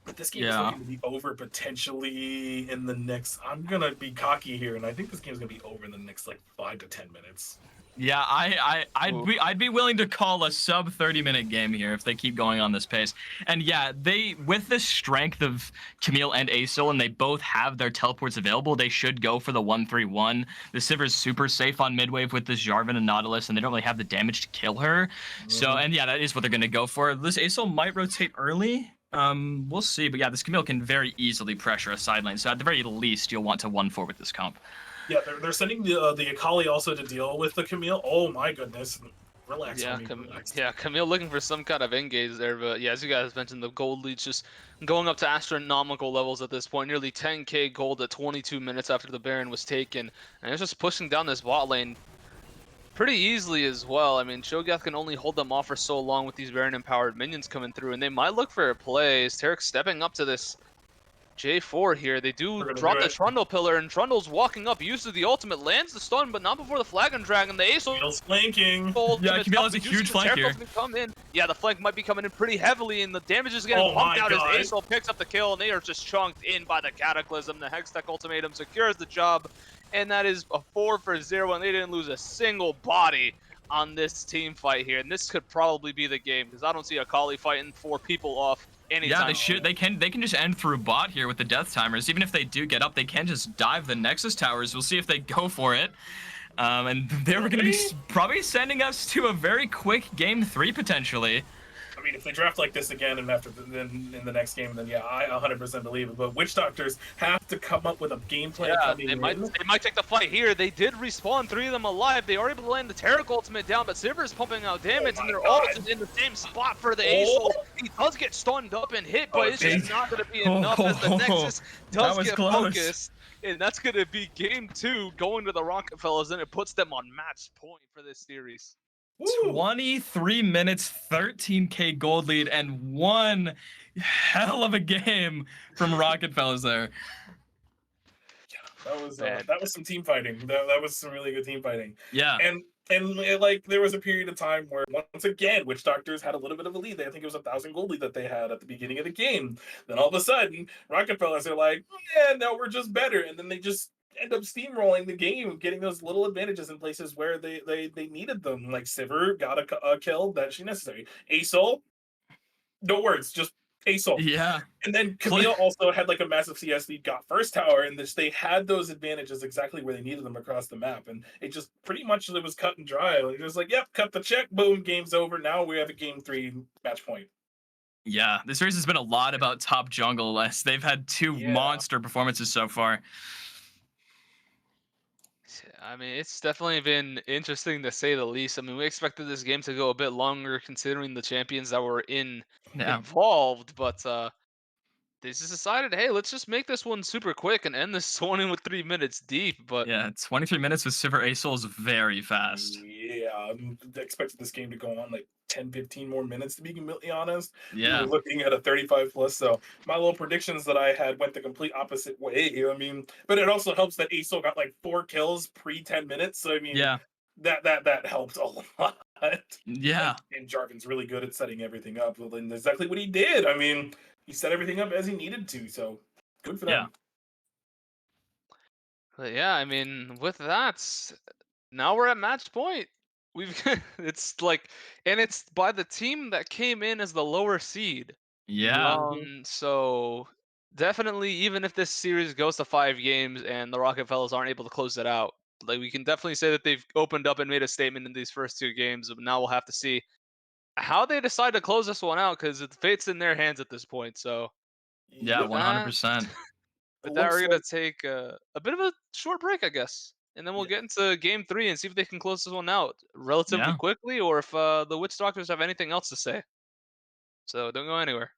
But this game is looking to be over potentially in the next. I'm gonna be cocky here, and I think this game is gonna be over in the next like 5 to 10 minutes. Yeah, I'd be willing to call a sub 30-minute game here if they keep going on this pace. And yeah, they with the strength of Camille and Asol, and they both have their teleports available, they should go for the 1-3-1. The Sivir's super safe on mid wave with this Jarvan and Nautilus, and they don't really have the damage to kill her. So, and yeah, that is what they're gonna go for. This Asol might rotate early. We'll see, but yeah, this Camille can very easily pressure a side lane. So at the very least, you'll want to 1-4 with this comp. Yeah, they're sending the Akali also to deal with the Camille. Oh my goodness. Relax, Yeah, homie, relax. Camille looking for some kind of engage there, but yeah, as you guys mentioned, the gold lead's just going up to astronomical levels at this point. Nearly 10k gold at 22 minutes after the Baron was taken, and it's just pushing down this bot lane pretty easily as well. I mean, Shogath can only hold them off for so long with these Baron-empowered minions coming through, and they might look for a play. Is Taric stepping up to this J4 here? They do drop the Trundle pillar, and Trundle's walking up, uses the ultimate, lands the stun, but not before the Flagon Dragon. The Ace Camille's flanking. Yeah, Camille has a huge flank here. Come in. Yeah, the flank might be coming in pretty heavily, and the damage is getting pumped out as Asol picks up the kill, and they are just chunked in by the Cataclysm. The Hextech ultimatum secures the job, and that is a 4-0, and they didn't lose a single body on this team fight here. And this could probably be the game, because I don't see Akali fighting 4 people off anytime. Yeah, they should. They can just end through bot here with the death timers. Even if they do get up, they can just dive the Nexus towers. We'll see if they go for it. And they're going to be probably sending us to a very quick game 3 potentially. I mean, if they draft like this again and then in the next game, then yeah, I 100% believe it. But Witch Doctors have to come up with a game plan. Yeah, they might take the fight here. They did respawn 3 of them alive. They are able to land the Taric ultimate down, but Sivir is pumping out damage, and they're all in the same spot for the Asol. He does get stunned up and hit, but it's just not going to be enough as the Nexus does get focused. And that's going to be game 2 going to the Rocketfellas, and it puts them on match point for this series. 23 minutes, 13k gold lead, and one hell of a game from Rocketfellas there. Yeah, that was some team fighting. That was some really good team fighting. Yeah. And like there was a period of time where once again Witch Doctors had a little bit of a lead. I think it was 1,000 gold lead that they had at the beginning of the game. Then all of a sudden, Rocketfellas are like, yeah, no, we're just better, and then they just end up steamrolling the game, getting those little advantages in places where they needed them. Like Sivir got a kill that she necessary. Asol, no words, just Asol. Yeah. And then Camille also had like a massive CS lead, got first tower, and they had those advantages exactly where they needed them across the map. And it just pretty much it was cut and dry. Like, it was like, yep, cut the check, boom, game's over. Now we have a game 3 match point. Yeah, this series has been a lot about top jungle. They've had 2 monster performances so far. I mean, it's definitely been interesting to say the least. I mean, we expected this game to go a bit longer considering the champions that were involved, but they just decided, hey, let's just make this one super quick and end this one with 3 minutes deep. But yeah, 23 minutes with Sivir Asol is very fast. Yeah, I expected this game to go on like 10, 15 more minutes, to be completely honest. We Yeah. were looking at a 35 plus. So my little predictions that I had went the complete opposite way. I mean, but it also helps that ASO got like 4 kills pre 10 minutes. So I mean, Yeah. that helped a lot. Yeah. And Jarvan's really good at setting everything up. Well, then exactly what he did. I mean, he set everything up as he needed to. So good for Yeah. them. But yeah, I mean, with that, now we're at match point. We've it's like, and it's by the team that came in as the lower seed. Yeah. So definitely, even if this series goes to 5 games and the Rocketfellas aren't able to close it out, like we can definitely say that they've opened up and made a statement in these first 2 games. But now we'll have to see how they decide to close this one out because the fate's in their hands at this point. So Yeah. Yep. with that, 100%. with that, Looks we're gonna like take a bit of a short break, I guess, and then we'll get into game 3 and see if they can close this one out relatively Yeah. quickly, or if the witch doctors have anything else to say. So don't go anywhere.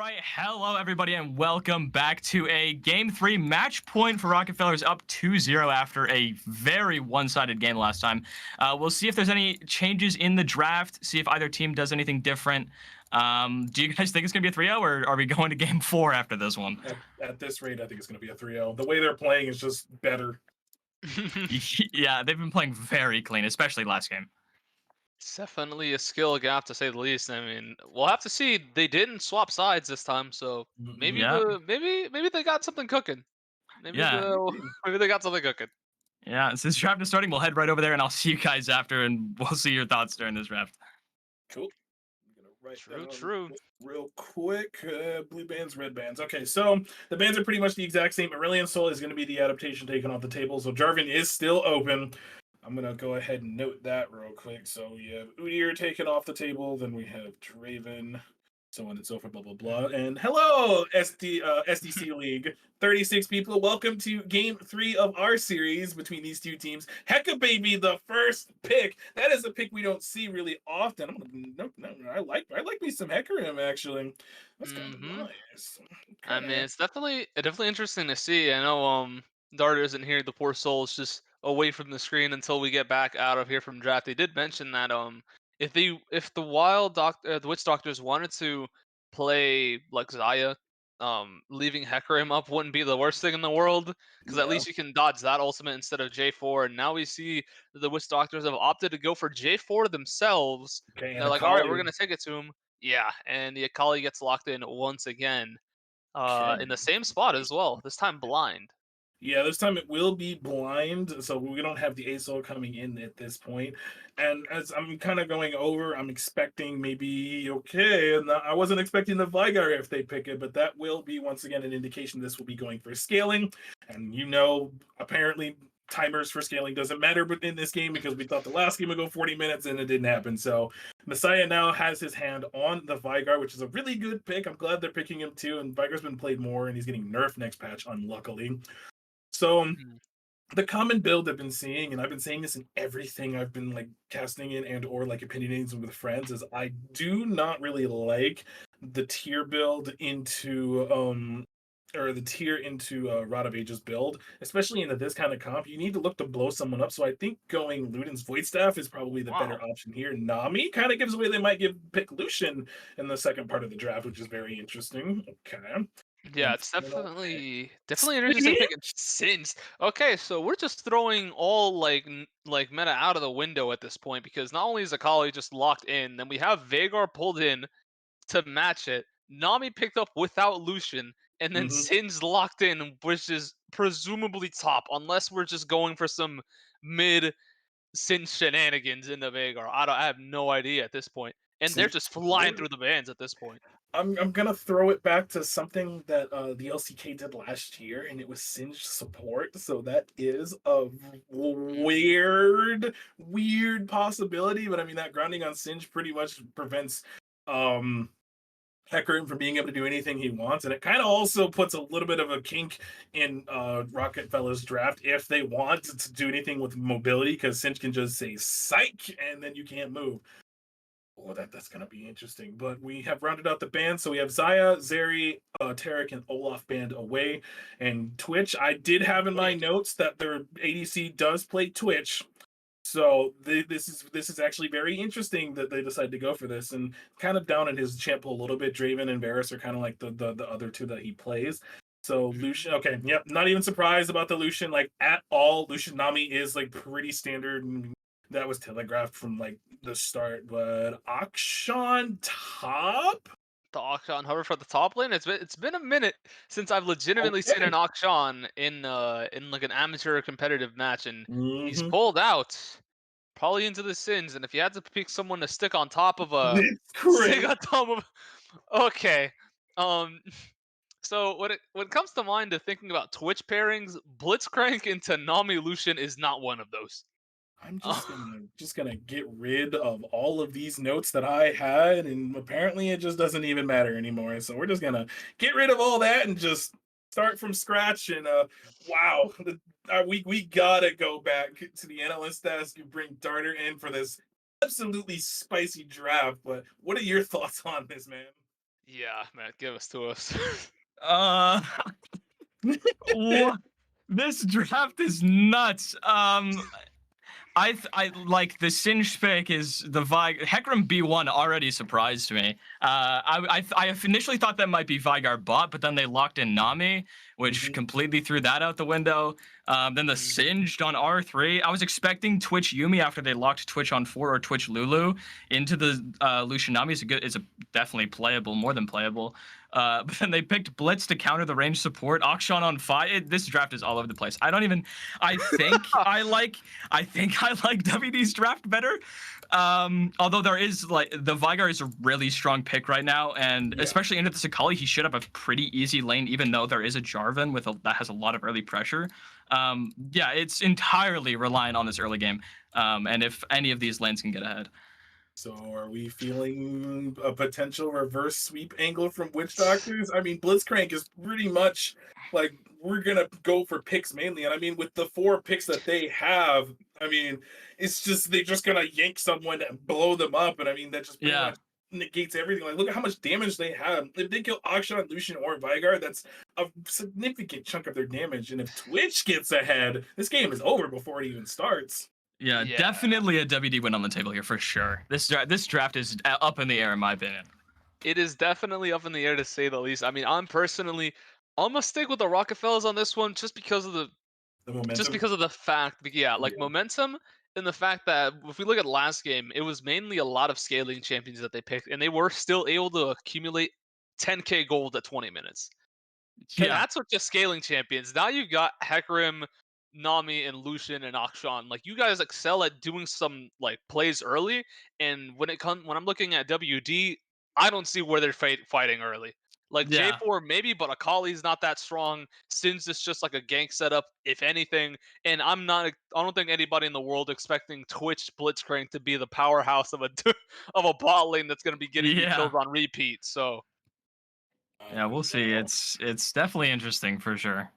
right, hello everybody, and welcome back to a Game 3 match point for Rocketfellas, up 2-0 after a very one-sided game last time. We'll see if there's any changes in the draft, see if either team does anything different. Do you guys think it's going to be a 3-0, or are we going to Game 4 after this one? At this rate, I think it's going to be a 3-0. The way they're playing is just better. Yeah, they've been playing very clean, especially last game. It's definitely a skill gap to say the least. I mean, we'll have to see. They didn't swap sides this time, so maybe Yeah, maybe they got something cooking. Maybe yeah, maybe they got something cooking. yeah. Since draft is starting, we'll head right over there, and I'll see you guys after, and we'll see your thoughts during this draft. Cool. I'm gonna write True, down true. real quick. Blue bands, red bands. Okay, so the bands are pretty much the exact same. Aurelion Sol is going to be the adaptation taken off the table, so Jarvan is still open. I'm gonna go ahead and note that real quick. So we have Udyr taken off the table, then we have Draven, so on and so forth, blah blah blah. And hello, SDC League, 36 people. Welcome to Game 3 of our series between these two teams. Hecka Baby, the first pick. That is a pick we don't see really often. I like me some Hecarim actually. That's kind of nice. I mean, Okay. it's definitely interesting to see. I know Dart isn't here. The poor soul's just away from the screen until we get back out of here from draft. They did mention that if the the witch doctors wanted to play like Zaya, leaving Hecarim up wouldn't be the worst thing in the world, because at Yeah. least you can dodge that ultimate instead of J4. And now we see the witch doctors have opted to go for J4 themselves. Okay, And and they're like, all right, we're Akali. gonna take it to him. Yeah, and the Akali gets locked in once again, Okay. in the same spot as well. This time blind. Yeah, this time it will be blind, so we don't have the ASOL coming in at this point. And as I'm kind of going over, I'm expecting maybe okay, and I wasn't expecting the Vigar if they pick it, but that will be once again an indication this will be going for scaling. And apparently timers for scaling doesn't matter but in this game because we thought the last game would go 40 minutes and it didn't happen. So Messiah now has his hand on the Vigar, which is a really good pick. I'm glad they're picking him too, and Vigar's been played more and he's getting nerfed next patch, unluckily. So Mhm. the common build I've been seeing, and I've been saying this in everything I've been like casting in and or like opinionating with friends, is I do not really like the tier build into or the tier into Rod of Ages build, especially into this kind of comp. You need to look to blow someone up. So I think going Luden's Void Staff is probably the better Wow. option here. Nami kind of gives away they might pick Lucian in the second part of the draft, which is very interesting. Okay. Yeah, it's Infernal Pit. definitely interesting picking Sins. Okay, so we're just throwing all like meta out of the window at this point, because not only is Akali just locked in, then we have Vhagar pulled in to match it. Nami picked up without Lucian, and then Mhm. Sins locked in, which is presumably top, unless we're just going for some mid Sin shenanigans in the Vhagar. I have no idea at this point. And they're Singe just flying support. through the bands at this point. I'm gonna throw it back to something that the LCK did last year, and it was Singe support. So that is a weird possibility. But I mean, that grounding on Singe pretty much prevents um Hecarim from being able to do anything he wants, and it kind of also puts a little bit of a kink in Rocketfellas draft if they want to do anything with mobility, because Singe can just say psych, and then you can't move. Oh, that's gonna be interesting. But we have rounded out the band, so we have Zaya, Zeri, Tarek, and Olaf band away, and Twitch. I did have in my Wait. notes that their ADC does play Twitch, so this is actually very interesting that they decided to go for this, and kind of down in his champ pool a little bit. Draven and Varus are kind of like the other two that he plays. So Mhm. Lucian, okay, yep, not even surprised about the Lucian like at all. Lucian Nami is like pretty standard. And that was telegraphed from like the start, but Akshan top. The Akshan hover for the top lane. It's been a minute since I've legitimately seen an Okay. Akshan in like an amateur competitive match, and he's Mm-hmm. pulled out probably into the Sins. And if you had to pick someone to stick on top of a It's stick great. on top of, okay, um, so when it comes to mind to thinking about Twitch pairings, Blitzcrank into Nami Lucian is not one of those. I'm just gonna get rid of all of these notes that I had, and apparently it just doesn't even matter anymore. So we're just gonna get rid of all that and just start from scratch. And wow, we gotta go back to the analyst desk and bring Darter in for this absolutely spicy draft. But what are your thoughts on this, man? Yeah, man, give us to us. Uh, wha- this draft is nuts. I like the Singed pick is the Hecarim B1 already surprised me. I initially thought that might be Vygar bot, but then they locked in Nami, which Mhm. completely threw that out the window. Then the Singed on R3. I was expecting Twitch Yumi after they locked Twitch on 4 or Twitch Lulu into the Lucian Nami is a definitely playable, more than playable. But then they picked Blitz to counter the range support. Akshan on 5. This draft is all over the place. I think I like WD's draft better. Although there is like the Vygar is a really strong pick right now, and Yeah. especially into the Sakali, he should have a pretty easy lane, even though there is a Jarvan that has a lot of early pressure. Yeah, it's entirely reliant on this early game, and if any of these lanes can get ahead. So are we feeling a potential reverse sweep angle from Witch Doctors? I mean, Blitzcrank is pretty much like we're gonna go for picks mainly, and I mean with the 4 picks that they have, I mean it's just they're just gonna yank someone and blow them up, and I mean that just pretty Yeah, much negates everything. Like look at how much damage they have. If they kill Akshan, Lucian, or Vygar, that's a significant chunk of their damage. And if Twitch gets ahead, this game is over before it even starts. yeah, Yeah. definitely a WD win on the table here for sure. This draft is up in the air in my opinion. It is definitely up in the air to say the least. I mean, I'm gonna stick with the Rocketfellas on this one The just momentum. because of the fact, yeah, like Yeah. momentum and the fact that if we look at last game, it was mainly a lot of scaling champions that they picked, and they were still able to accumulate 10k gold at 20 minutes. And Yeah, that's with just scaling champions. Now you got Hecarim, Nami, and Lucian and Akshan. Like you guys excel at doing some like plays early. And when I'm looking at WD, I don't see where they're fighting early. Like yeah, J4 maybe, but Akali's not that strong. Sins is just like a gank setup, if anything. And I don't think anybody in the world expecting Twitch Blitzcrank to be the powerhouse of a of a bot lane that's going to be getting you yeah. kills on repeat. So Yeah, we'll see. No. It's definitely interesting for sure.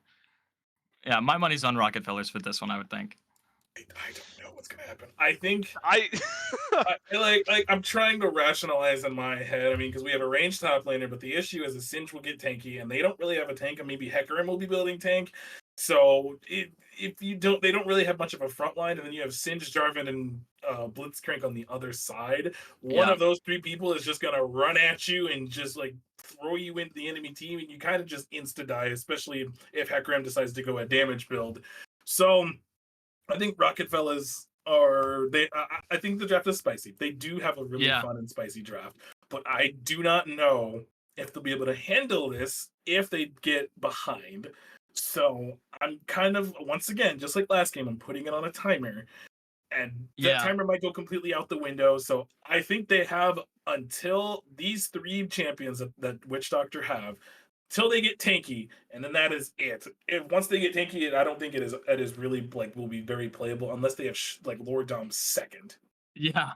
Yeah, my money's on Rocketfellas for this one, I would think. I don't know what's gonna happen. I think I like I'm trying to rationalize in my head. I mean, because we have a ranged top laner, but the issue is the Singe will get tanky, and they don't really have a tank, and maybe Hecarim will be building tank. So if you don't, they don't really have much of a front line, and then you have Singe, Jarvan, and Blitzcrank on the other side. One Yeah, of those 3 people is just gonna run at you and just like throw you into the enemy team, and you kind of just insta die, especially if Hecarim decides to go a damage build. So I think Rocketfellas are they. I think the draft is spicy. They do have a really yeah, fun and spicy draft, but I do not know if they'll be able to handle this if they get behind. So I'm kind of once again, just like last game, I'm putting it on a timer, and that yeah, timer might go completely out the window. So I think they have until these 3 champions that Witch Doctor have till they get tanky, and then that is it. If once they get tanky, I don't think it is really like will be very playable unless they have like Lord Dom second. yeah.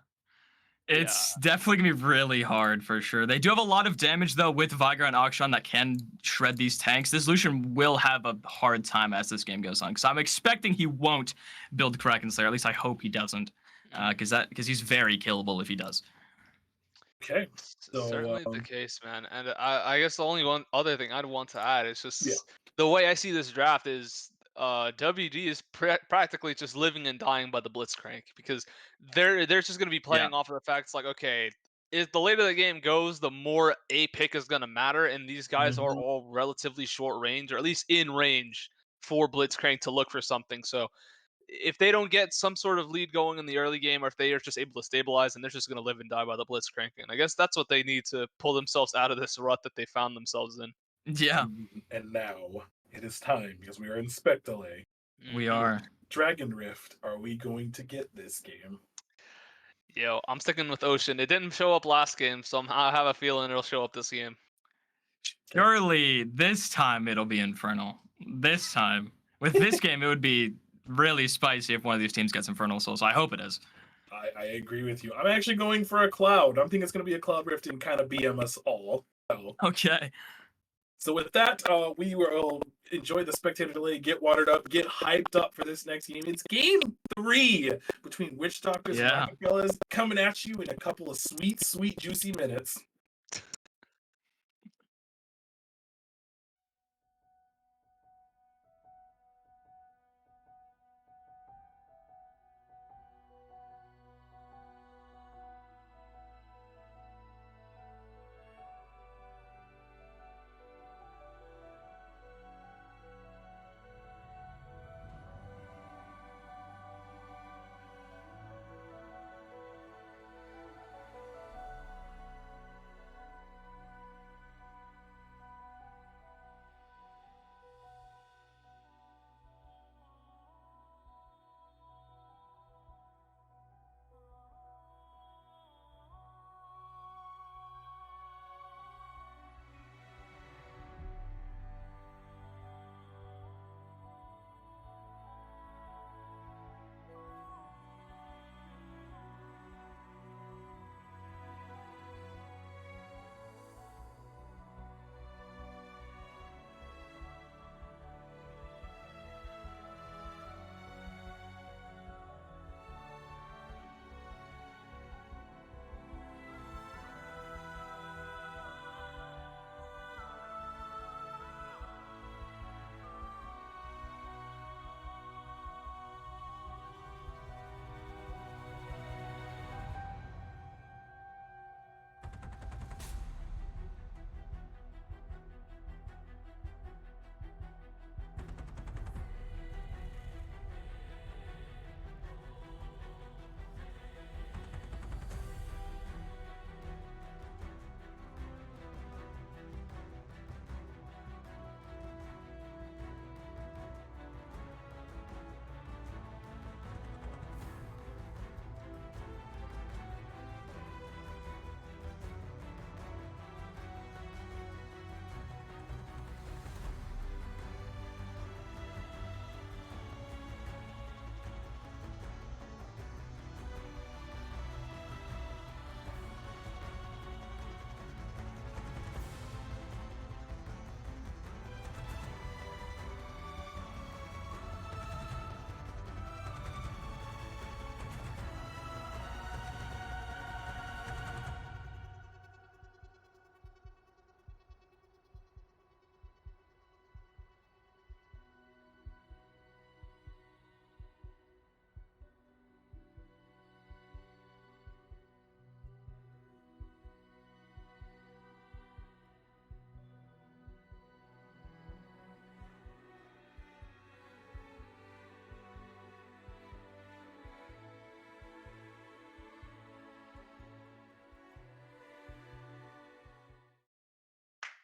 yeah. It's definitely gonna be really hard for sure. They do have a lot of damage though with Vigar and Akshan that can shred these tanks. This Lucian will have a hard time as this game goes on because I'm expecting he won't build Kraken Slayer. At least I hope he doesn't, Mhm. because he's very killable if he does. Okay, so Certainly the case, man. And I guess the only one other thing I'd want to add is yeah. just the way I see this draft is WD is practically just living and dying by the Blitzcrank because they're just going to be Yeah, playing off of the facts like, okay, the later the game goes, the more a pick is going to matter, and these guys are Mhm. all relatively short range or at least in range for Blitzcrank to look for something. So if they don't get some sort of lead going in the early game, or if they are just able to stabilize, and they're just going to live and die by the Blitzcrank. And I guess that's what they need to pull themselves out of this rut that they found themselves in. yeah, And now it is time because we are in Spectale. we Hmm. Which are. Dragon Rift are we going to get this game? Yo, I'm sticking with Ocean. It didn't show up last game, so I have a feeling it'll show up this game. Surely this time it'll be Infernal. This time. With this game, it would be really spicy if one of these teams gets Infernal Souls. I hope it is. I agree with you. I'm actually going for a Cloud. I'm thinking it's going to be a Cloud Rift and kind of BM us all. Okay. So with that, we will enjoy the spectator delay, get watered up, get hyped up for this next game. It's game 3 between Witch Doctors and Yeah. Rocketfellas coming at you in a couple of sweet, sweet, juicy minutes.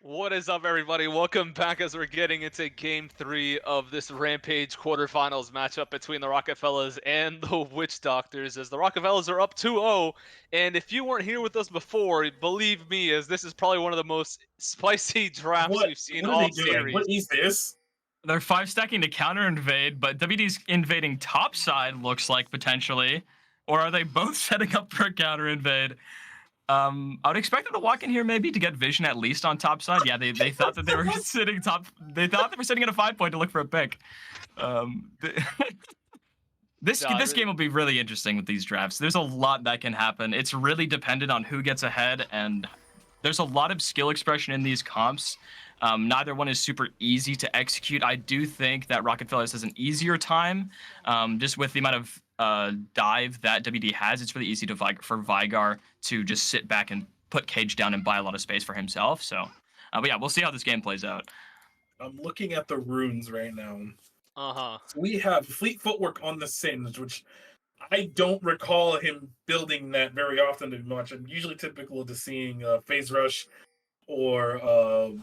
What is up, everybody? Welcome back as we're getting into Game 3 of this Rampage quarterfinals matchup between the Rocketfellas and the Witch Doctors, as the Rocketfellas are up 2-0. And if you weren't here with us before, believe me, as this is probably one of the most spicy drafts we've seen What are all they doing? series. What is this? They're 5-stacking to counter invade, but WD's invading top side, looks like, potentially. Or are they both setting up for a counter invade? I would expect them to walk in here maybe to get vision at least on top side. Yeah, they thought that they were sitting top. They thought they were sitting at a 5-point to look for a pick. This game will be really interesting with these drafts. There's a lot that can happen. It's really dependent on who gets ahead, and there's a lot of skill expression in these comps. Neither one is super easy to execute. I do think that Rocketfellas has an easier time, just with the amount of dive that WD has. It's really easy for Vigar to just sit back and put Cage down and buy a lot of space for himself. So, but yeah, we'll see how this game plays out. I'm looking at the runes right now. Uh-huh. So we have Fleet Footwork on the Singed, which I don't recall him building that very often to much. I'm usually typical to seeing Phase Rush or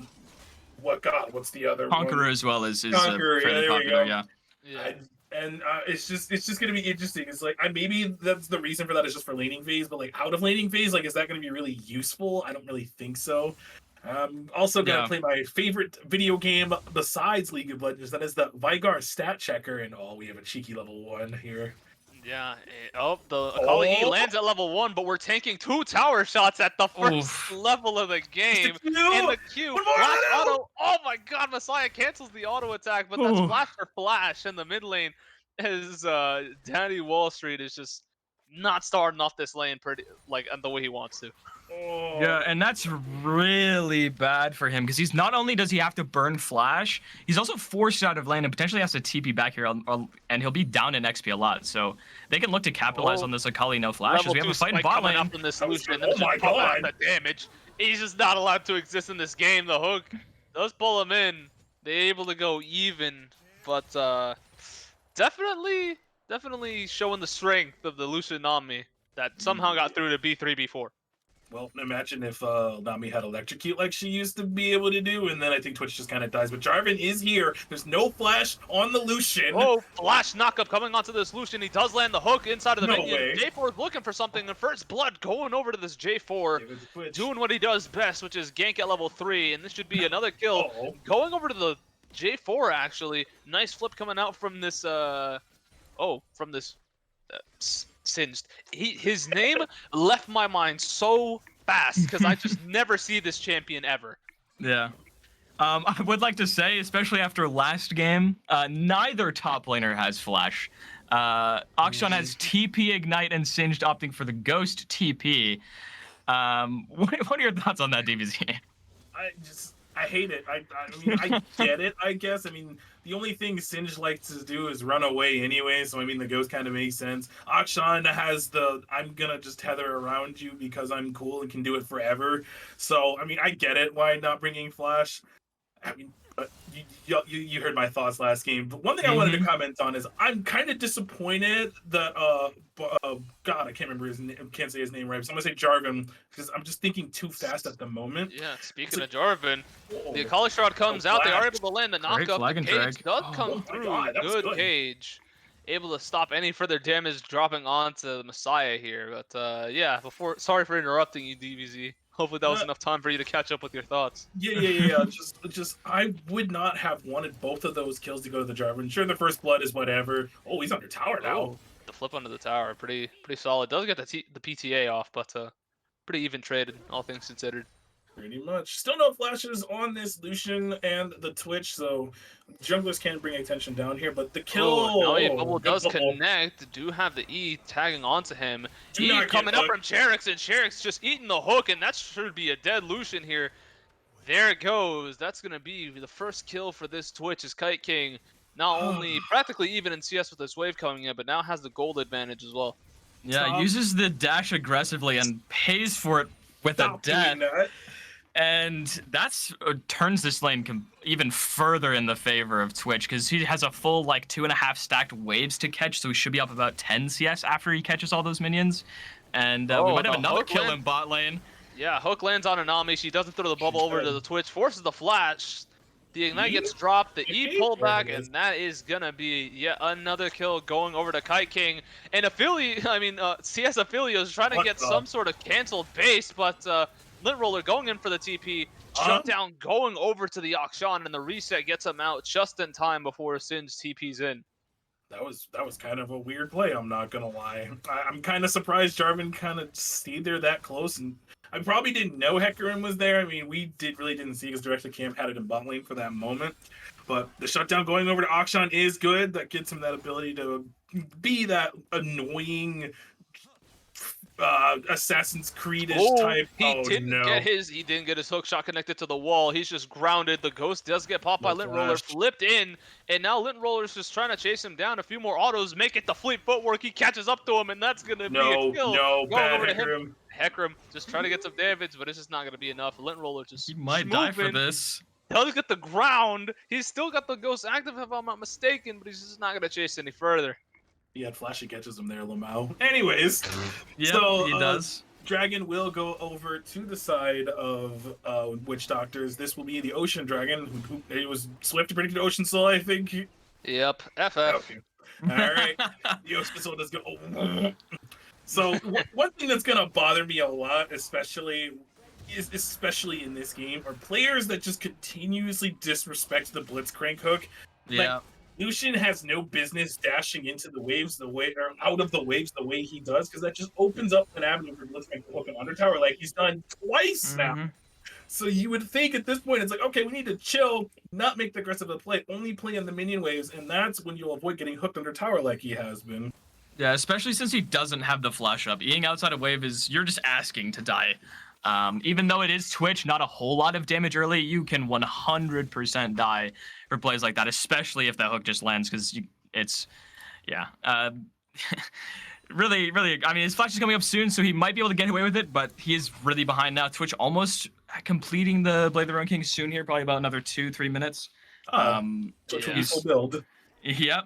what's the other Conqueror one? as well is Conqueror, fairly there we popular, go. yeah. Yeah. It's just gonna be interesting. It's like maybe that's the reason for that is just for laning phase, but like out of laning phase, like is that gonna be really useful? I don't really think so. Also gonna play my favorite video game besides League of Legends. That is the Vigar stat checker, and we have a cheeky level 1 here. Yeah. The Akali E lands at level 1, but we're tanking 2 tower shots at the first level of the game. In the queue, flash auto. Oh my god, Messiah cancels the auto attack, but that's flash for flash in the mid lane as Danny Wall Street is just not starting off this lane the way he wants to. Yeah, and that's really bad for him because he's not only does he have to burn flash, he's also forced out of lane and potentially has to TP back here, and he'll be down in XP a lot. So they can look to capitalize on this Akali no flash as we have a fight in bot lane. Up in this solution, oh my god, the damage! He's just not allowed to exist in this game. The hook does pull him in. They're able to go even, but definitely showing the strength of the Lucian Nami that somehow got through to B3, B4. Well, imagine if Nami had electrocute like she used to be able to do, and then I think Twitch just kind of dies. But Jarvan is here. There's no flash on the Lucian. Oh, flash knockup coming onto this Lucian. He does land the hook inside of the minion. Way. J4 is looking for something, and First Blood going over to this J4, doing what he does best, which is gank at level 3, and this should be another kill. Going over to the J4, actually. Nice flip coming out from this, Singed. His name left my mind so fast because I just never see this champion ever. Yeah. I would like to say, especially after last game, neither top laner has flash. Akshan has TP Ignite and Singed opting for the Ghost TP. What are your thoughts on that, DBZ? I hate it. I mean, I get it, I guess. I mean, the only thing Singed likes to do is run away anyway, so I mean, the ghost kind of makes sense. Akshan has I'm gonna just tether around you because I'm cool and can do it forever. So, I mean, I get it, why not bringing Flash. I mean, you heard my thoughts last game. But one thing I wanted to comment on is I'm kind of disappointed that God, I can't remember his name. Can't say his name right. So I'm gonna say Jarvan because I'm just thinking too fast at the moment. Yeah. Speaking of Jarvan, the Akali Shroud comes out. They are able to land the knockup. The Cage does come through. God, good Cage. Able to stop any further damage dropping onto the Messiah here. But yeah. Sorry for interrupting you, DBZ. Hopefully that was enough time for you to catch up with your thoughts. Yeah. just I would not have wanted both of those kills to go to the Jarvan. Sure, the First Blood is whatever. Oh, he's under tower now. The flip under the tower, pretty solid. Does get the PTA off, but pretty even traded, all things considered. Pretty much. Still no flashes on this Lucian and the Twitch, so junglers can bring attention down here, but the kill... Bubble does connect, do have the E tagging onto him. E coming up from Cherix, and Cherix just eating the hook, and that should be a dead Lucian here. There it goes. That's going to be the first kill for this Twitch as Kite King. Not only practically even in CS with this wave coming in, but now has the gold advantage as well. Yeah, uses the dash aggressively and pays for it with a death. And that's turns this lane even further in the favor of Twitch because he has a full 2.5 stacked waves to catch, so he should be up about 10 CS after he catches all those minions. And we might have another kill in bot lane. Yeah, hook lands on Anami. She doesn't throw the bubble over to the Twitch, forces the flash. The Ignite gets dropped, the E pullback, and that is gonna be yet another kill going over to Kite King. And CS Affilio is trying to get some sort of canceled base, but Lint Roller going in for the TP. Shutdown going over to the Akshan, and the reset gets him out just in time before Singe TP's in. That was kind of a weird play. I'm not gonna lie. I'm kind of surprised Jarvan kind of stayed there that close, and I probably didn't know Hecarim was there. I mean, we really didn't see because Director Camp had it in bot lane for that moment. But the shutdown going over to Akshan is good. That gets him that ability to be that annoying Assassin's Creed-ish type. He didn't get his hook shot connected to the wall. He's just grounded. The ghost does get popped by Lint Roller, flipped in, and now Lint Roller's just trying to chase him down. A few more autos, make it the fleet footwork. He catches up to him, and that's gonna be a kill. No, bad over to Hecarim. him. Hecarim just trying to get some damage, but it's just not gonna be enough. Lint Roller just He might die for this. Does get the ground. He's still got the ghost active, if I'm not mistaken, but he's just not gonna chase any further. He had flashy catches him there, Lamau. Anyways, yeah, so, he does. Dragon will go over to the side of Witch Doctors. This will be the Ocean Dragon. Who it was Swift to predict Ocean Soul, I think. Yep, FF. Okay. All right. The Ocean Soul does go. So one thing that's gonna bother me a lot, especially in this game, are players that just continuously disrespect the Blitzcrank hook. Yeah. Like, Lucian has no business dashing into the waves or out of the waves the way he does, because that just opens up an avenue for Blitzcrank to hook an Undertower like he's done twice now. So you would think at this point, it's like, okay, we need to chill, not make the aggressive play, only play in the minion waves, and that's when you'll avoid getting hooked under tower like he has been. Yeah, especially since he doesn't have the flash up. Eing outside of wave you're just asking to die. Even though it is Twitch, not a whole lot of damage early, you can 100% die for plays like that, especially if that hook just lands, because really, I mean, his flash is coming up soon, so he might be able to get away with it, but he is really behind now. Twitch almost completing the Blade of the Ruin King soon here, probably about another 2-3 minutes. Twitch will be full build. Yep.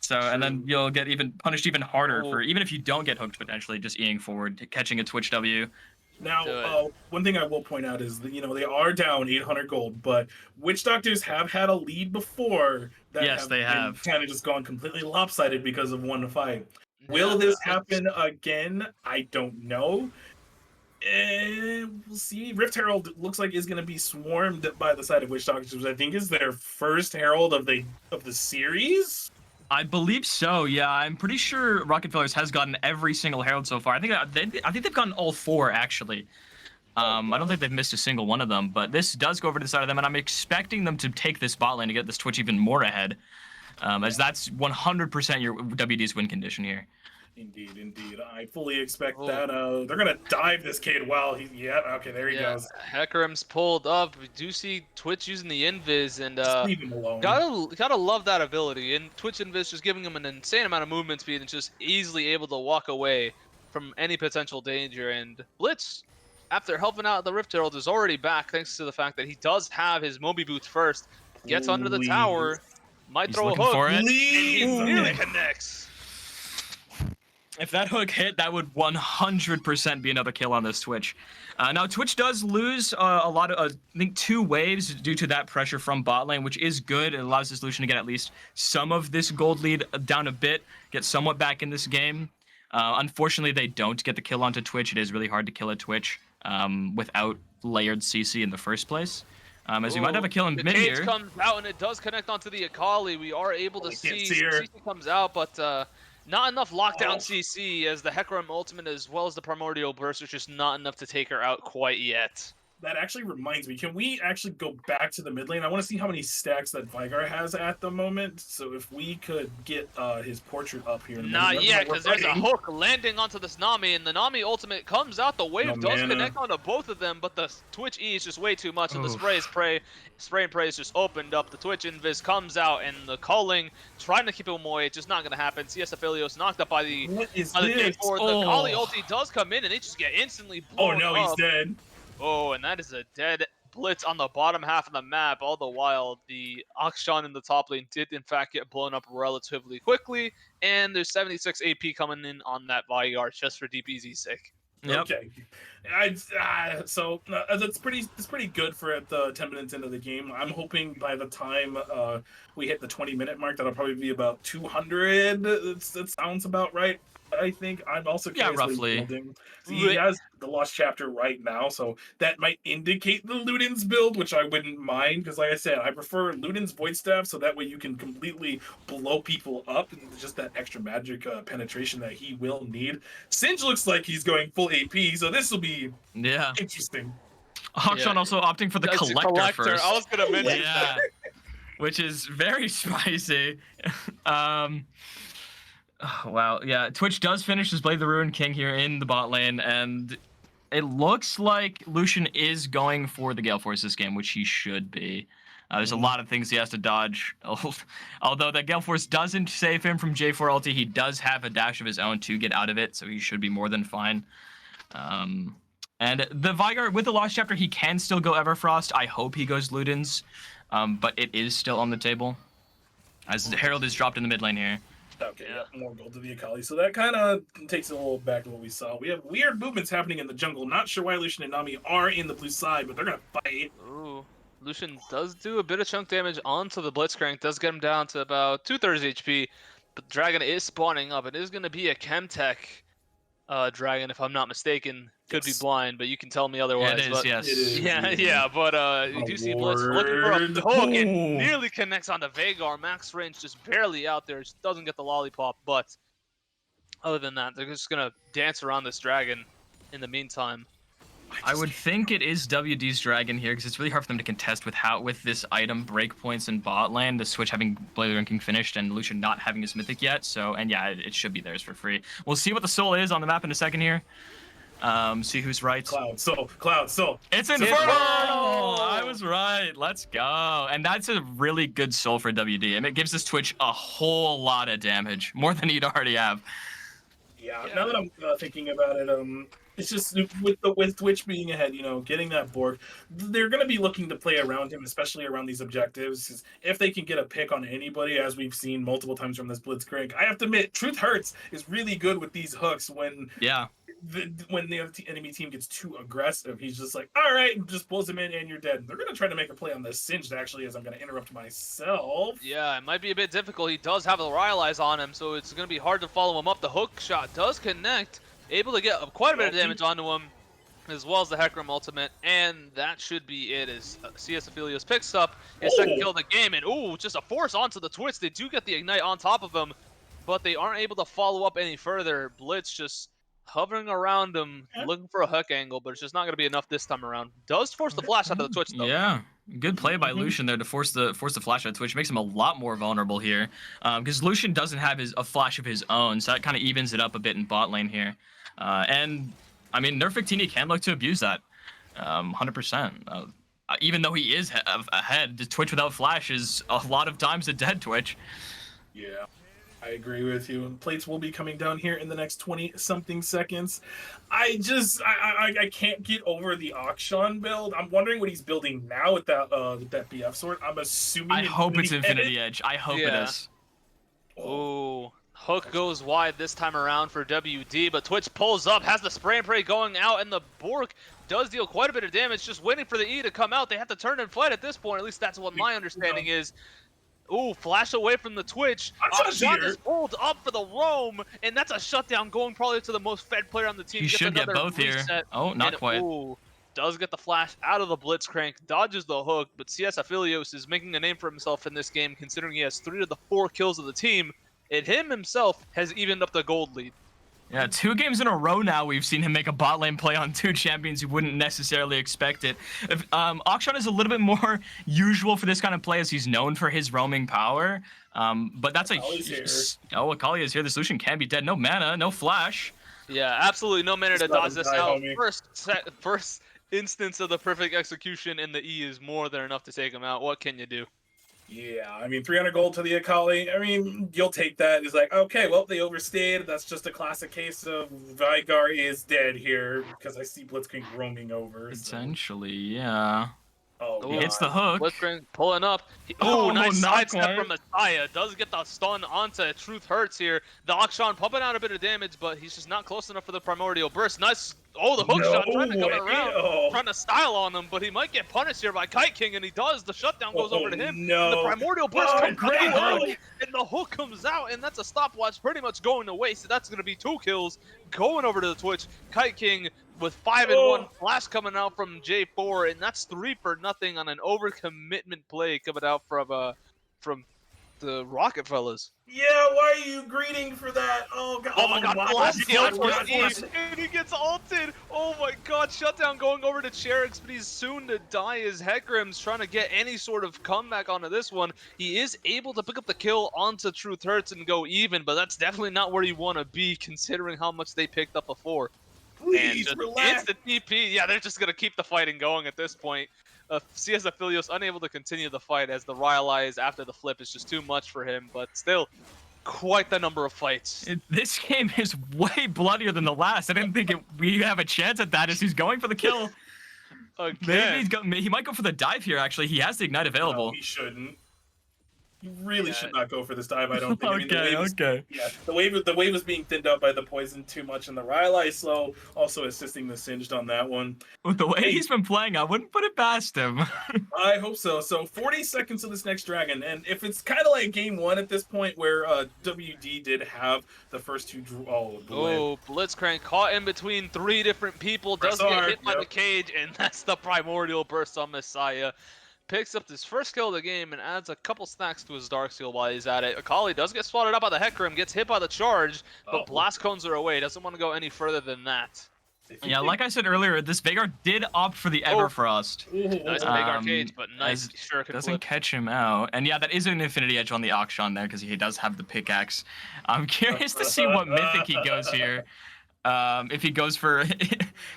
So, and then you'll get punished even harder for, even if you don't get hooked potentially, just Eing forward, catching a Twitch W. Now, one thing I will point out is that, they are down 800 gold, but Witch Doctors have had a lead before that they have kind of just gone completely lopsided because of 1-5. Will this happen again? I don't know. We'll see. Rift Herald looks like is going to be swarmed by the side of Witch Doctors, which I think is their first Herald of the series. I believe so. Yeah, I'm pretty sure Rocketfellas has gotten every single Herald so far. I think they've gotten all 4 actually. I don't think they've missed a single one of them. But this does go over to the side of them, and I'm expecting them to take this bot lane to get this Twitch even more ahead, as that's 100% your WD's win condition here. Indeed. I fully expect that. They're gonna dive this kid while he's. Yeah, okay, there he goes. Hecarim's pulled up. We do see Twitch using the invis, and just leave him alone. Gotta love that ability. And Twitch invis just giving him an insane amount of movement speed and just easily able to walk away from any potential danger. And Blitz, after helping out the Rift Herald, is already back thanks to the fact that he does have his Moby Boots first. Gets under the tower, might throw a hook, and he nearly connects. If that hook hit, that would 100% be another kill on this Twitch. Now, Twitch does lose a lot of, I think, 2 waves due to that pressure from bot lane, which is good. It allows this Lucian to get at least some of this gold lead down a bit, get somewhat back in this game. Unfortunately, they don't get the kill onto Twitch. It is really hard to kill a Twitch without layered CC in the first place. As we might have a kill in mid here. The comes out, and it does connect onto the Akali. We are able to see CC comes out, but not enough lockdown CC, as the Hecarim ultimate as well as the Primordial Burst is just not enough to take her out quite yet. That actually reminds me, can we actually go back to the mid lane? I want to see how many stacks that Vigar has at the moment. So if we could get his portrait up here. Not yet, because there's a hook landing onto this Nami, and the Nami ultimate comes out. The wave does connect onto both of them, but the Twitch E is just way too much, and the spray and pray is just opened up. The Twitch invis comes out, and the culling, trying to keep him away, it's just not going to happen. CS Affilios knocked up by the K4. The Kali ulti does come in, and they just get instantly blown up. He's dead. Oh, and that is a dead Blitz on the bottom half of the map. All the while, the Akshan in the top lane did in fact get blown up relatively quickly, and there's 76 AP coming in on that Vigar just for DPZ's sake. Yep. Okay. That's pretty good for the 10 minutes into the game. I'm hoping by the time we hit the 20-minute mark, that'll probably be about 200. That sounds about right. I think I'm also Yeah, curious what he's roughly. building. He has the Lost Chapter right now, so that might indicate the Luden's build, which I wouldn't mind because, like I said, I prefer Luden's Void Staff, so that way you can completely blow people up and just that extra magic penetration that he will need. Singe looks like he's going full AP, so this will be interesting. Hawkshot also opting for the That's collector first. I was gonna mention that. Which is very spicy. Oh, wow. Yeah, Twitch does finish his Blade the Ruined King here in the bot lane, and it looks like Lucian is going for the Gale Force this game, which he should be. There's a lot of things he has to dodge. Although the Gale Force doesn't save him from J4 ulti, he does have a dash of his own to get out of it, so he should be more than fine. And the Veigar, with the Lost Chapter, he can still go Everfrost. I hope he goes Luden's, but it is still on the table, as Herald is dropped in the mid lane here. Okay, more gold to the Akali. So that kind of takes it a little back to what we saw. We have weird movements happening in the jungle. Not sure why Lucian and Nami are in the blue side, but they're going to fight. Ooh. Lucian does do a bit of chunk damage onto the Blitzcrank, does get him down to about 2/3 HP, but the Dragon is spawning up. It is going to be a Chemtech Dragon, if I'm not mistaken. Could be blind, but you can tell me otherwise. It is, yes. It is, Yeah, but you do see Blitz looking for a hook and nearly connects on the Veigar. Max range just barely out there, just doesn't get the lollipop, but other than that, they're just going to dance around this Dragon in the meantime. I would think it is WD's Dragon here, because it's really hard for them to contest with this item breakpoints in bot lane, the Switch having Blade Ranking finished and Lucian not having his Mythic yet. So, and yeah, it should be theirs for free. We'll see what the soul is on the map in a second here. See who's right. Cloud Soul. It's Inferno! I was right. Let's go. And that's a really good soul for WD. And it gives this Twitch a whole lot of damage, more than he'd already have. Yeah. Now that I'm thinking about it, it's just with Twitch being ahead, getting that Borg, they're going to be looking to play around him, especially around these objectives. 'Cause if they can get a pick on anybody, as we've seen multiple times from this Blitzcrank, I have to admit, Truth Hurts is really good with these hooks when the enemy team gets too aggressive. He's just like, all right, just pulls him in and you're dead. They're going to try to make a play on this Singed, actually, as I'm going to interrupt myself. Yeah, it might be a bit difficult. He does have a Rylai's on him, so it's going to be hard to follow him up. The hook shot does connect. Able to get quite a bit of damage onto him, as well as the Hecarim ultimate, and that should be it as CS Aphelios picks up his second kill of the game, and just a force onto the Twitch. They do get the Ignite on top of him, but they aren't able to follow up any further. Blitz just hovering around him, looking for a hook angle, but it's just not going to be enough this time around. Does force the flash out of the Twitch, though. Yeah, good play by Lucian there to force the flash out of Twitch. Makes him a lot more vulnerable here, because Lucian doesn't have a flash of his own, so that kind of evens it up a bit in bot lane here. And I mean, Nerf Victini can look to abuse that, 100%. Even though he is ahead, the Twitch without flash is a lot of times a dead Twitch. Yeah, I agree with you. Plates will be coming down here in the next 20-something seconds. I can't get over the Akshan build. I'm wondering what he's building now with that BF sword. I'm assuming. I hope it's Infinity Edge. I hope it is. Oh. Hook goes wide this time around for WD, but Twitch pulls up, has the spray and pray going out, and the Bork does deal quite a bit of damage, just waiting for the E to come out. They have to turn and fight at this point, at least that's what my understanding is. Ooh, flash away from the Twitch. Shot is pulled up for the roam, and that's a shutdown going probably to the most fed player on the team. He should get both here. Oh, not quite. Ooh, does get the flash out of the Blitzcrank, dodges the hook, but CS Aphelios is making a name for himself in this game, considering he has 3 of the 4 kills of the team. And him himself has evened up the gold lead. Yeah, 2 games in a row now we've seen him make a bot lane play on 2 champions who wouldn't necessarily expect it. Akshan is a little bit more usual for this kind of play, as he's known for his roaming power. But that's Akali is here. The solution can be dead. No mana, no flash. Yeah, absolutely no mana to dodge this out. First instance of the perfect execution, and the E is more than enough to take him out. What can you do? Yeah, I mean, 300 gold to the Akali. I mean, you'll take that. It's like, okay, well, they overstayed. That's just a classic case of Veigar is dead here, because I see Blitzcrank roaming over. Potentially, yeah. Oh, He hits the hook. Blitzcrank pulling up. Oh, Oh, nice not sidestep quite. from Messiah. Does get the stun onto Truth Hurts here. The Akshan pumping out a bit of damage, but he's just not close enough for the Primordial Burst. Nice. Oh, the hook No shot trying to come way. around, Oh. trying to style on him, but he might get punished here by Kite King, and he does. The shutdown goes over to him. No. And the Primordial Burst Oh, comes great out, hook. and the hook comes out, and that's a stopwatch pretty much going to waste. So that's going to be 2 kills going over to the Twitch. Kite King with 5 and 1 flash coming out from J4, and that's 3 for nothing on an overcommitment play coming out from the Rocketfellas. Yeah, why are you greeting for that? Oh god. Oh my god, wow. the last skill Watch towards this. and he gets ulted. Oh my god, shutdown going over to Cherix, but he's soon to die as Heckrim's trying to get any sort of comeback onto this one. He is able to pick up the kill onto Truth Hurts and go even, but that's definitely not where you want to be considering how much they picked up before. Please And relax. instant TP. Yeah, they're just going to keep the fighting going at this point. CS Aphelios unable to continue the fight as the Rylai's after the flip is just too much for him, but still quite the number of fights. This game is way bloodier than the last. I didn't think we have a chance at that as he's going for the kill. Again. Maybe he might go for the dive here, actually. He has the Ignite available. No, he shouldn't. You really should not go for this dive, I don't think. I mean, the wave was being thinned out by the poison too much, and the Rylai slow also assisting the Singed on that one. With the way he's been playing, I wouldn't put it past him. I hope so. So 40 seconds to this next dragon, and if it's kind of like game 1 at this point where WD did have the first 2 Blitzcrank caught in between 3 different people, does get hit by the cage, and that's the Primordial Burst on Messiah. Picks up his first kill of the game and adds a couple stacks to his Dark Seal while he's at it. Akali does get swatted up by the Heckrim, gets hit by the charge, but Blast Cones are away. Doesn't want to go any further than that. Yeah, like I said earlier, this Veigar did opt for the Everfrost. Nice Veigar cage, but nice Shuriken doesn't flip. catch him out. And yeah, that is an Infinity Edge on the Akshan there because he does have the pickaxe. I'm curious to see what mythic he goes here. If he goes for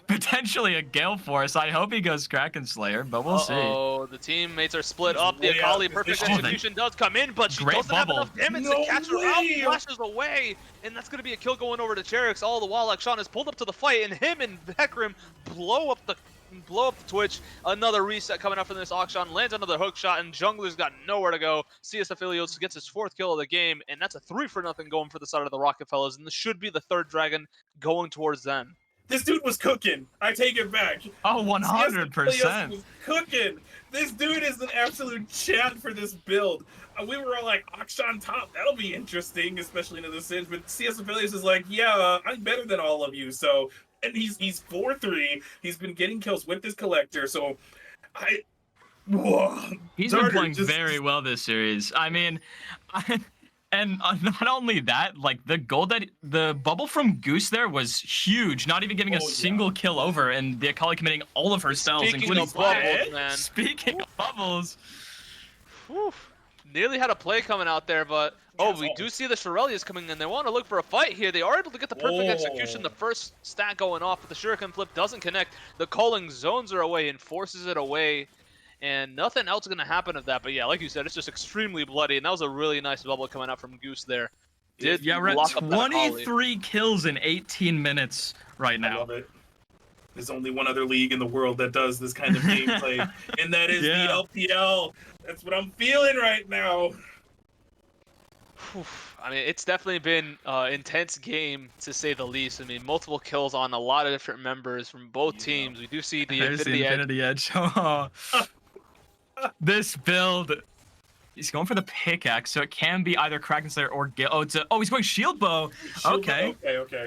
potentially a Gale Force, I hope he goes Kraken Slayer, but we'll see. Oh, the teammates are split up. The Akali perfect execution does come in, but she doesn't have enough damage to catch her out. Flashes away, and that's going to be a kill going over to Cherix. All the while, Akshan is pulled up to the fight, and him and Heckrim blow up the Twitch. Another reset coming up from this Akshan, lands another hook shot, and Jungler's got nowhere to go. CS Aphelios gets his 4th kill of the game, and that's a 3 for nothing going for the side of the Rocketfellas, and this should be the 3rd dragon going towards them. This dude was cooking. I take it back. Oh, 100%. Was cooking. This dude is an absolute champ for this build. We were all like, Akshan top, that'll be interesting, especially into the Singe, but CS Aphelios is like, yeah, I'm better than all of you, so... And he's 4-3. He's been getting kills with this collector, so he's been playing very well this series. I mean, and not only that, like the bubble from Goose there was huge. Not even giving a single kill over, and the Akali committing all of her spells, including bubbles, man. Speaking of bubbles. Whew. Nearly had a play coming out there, but we do see the Shurelias coming in. They want to look for a fight here. They are able to get the perfect execution. The first stack going off, but the Shuriken flip doesn't connect. The calling zones are away and forces it away, and nothing else is going to happen of that. But yeah, like you said, it's just extremely bloody, and that was a really nice bubble coming out from Goose there. Yeah, we're at 23 kills in 18 minutes right now. I love it. There's only one other league in the world that does this kind of gameplay, and that is the LPL. That's what I'm feeling right now. I mean, it's definitely been an intense game, to say the least. I mean, multiple kills on a lot of different members from both teams. We do see the Infinity Edge. This build, he's going for the pickaxe, so it can be either Kraken Slayer or Gale. He's going Shield Bow. Okay.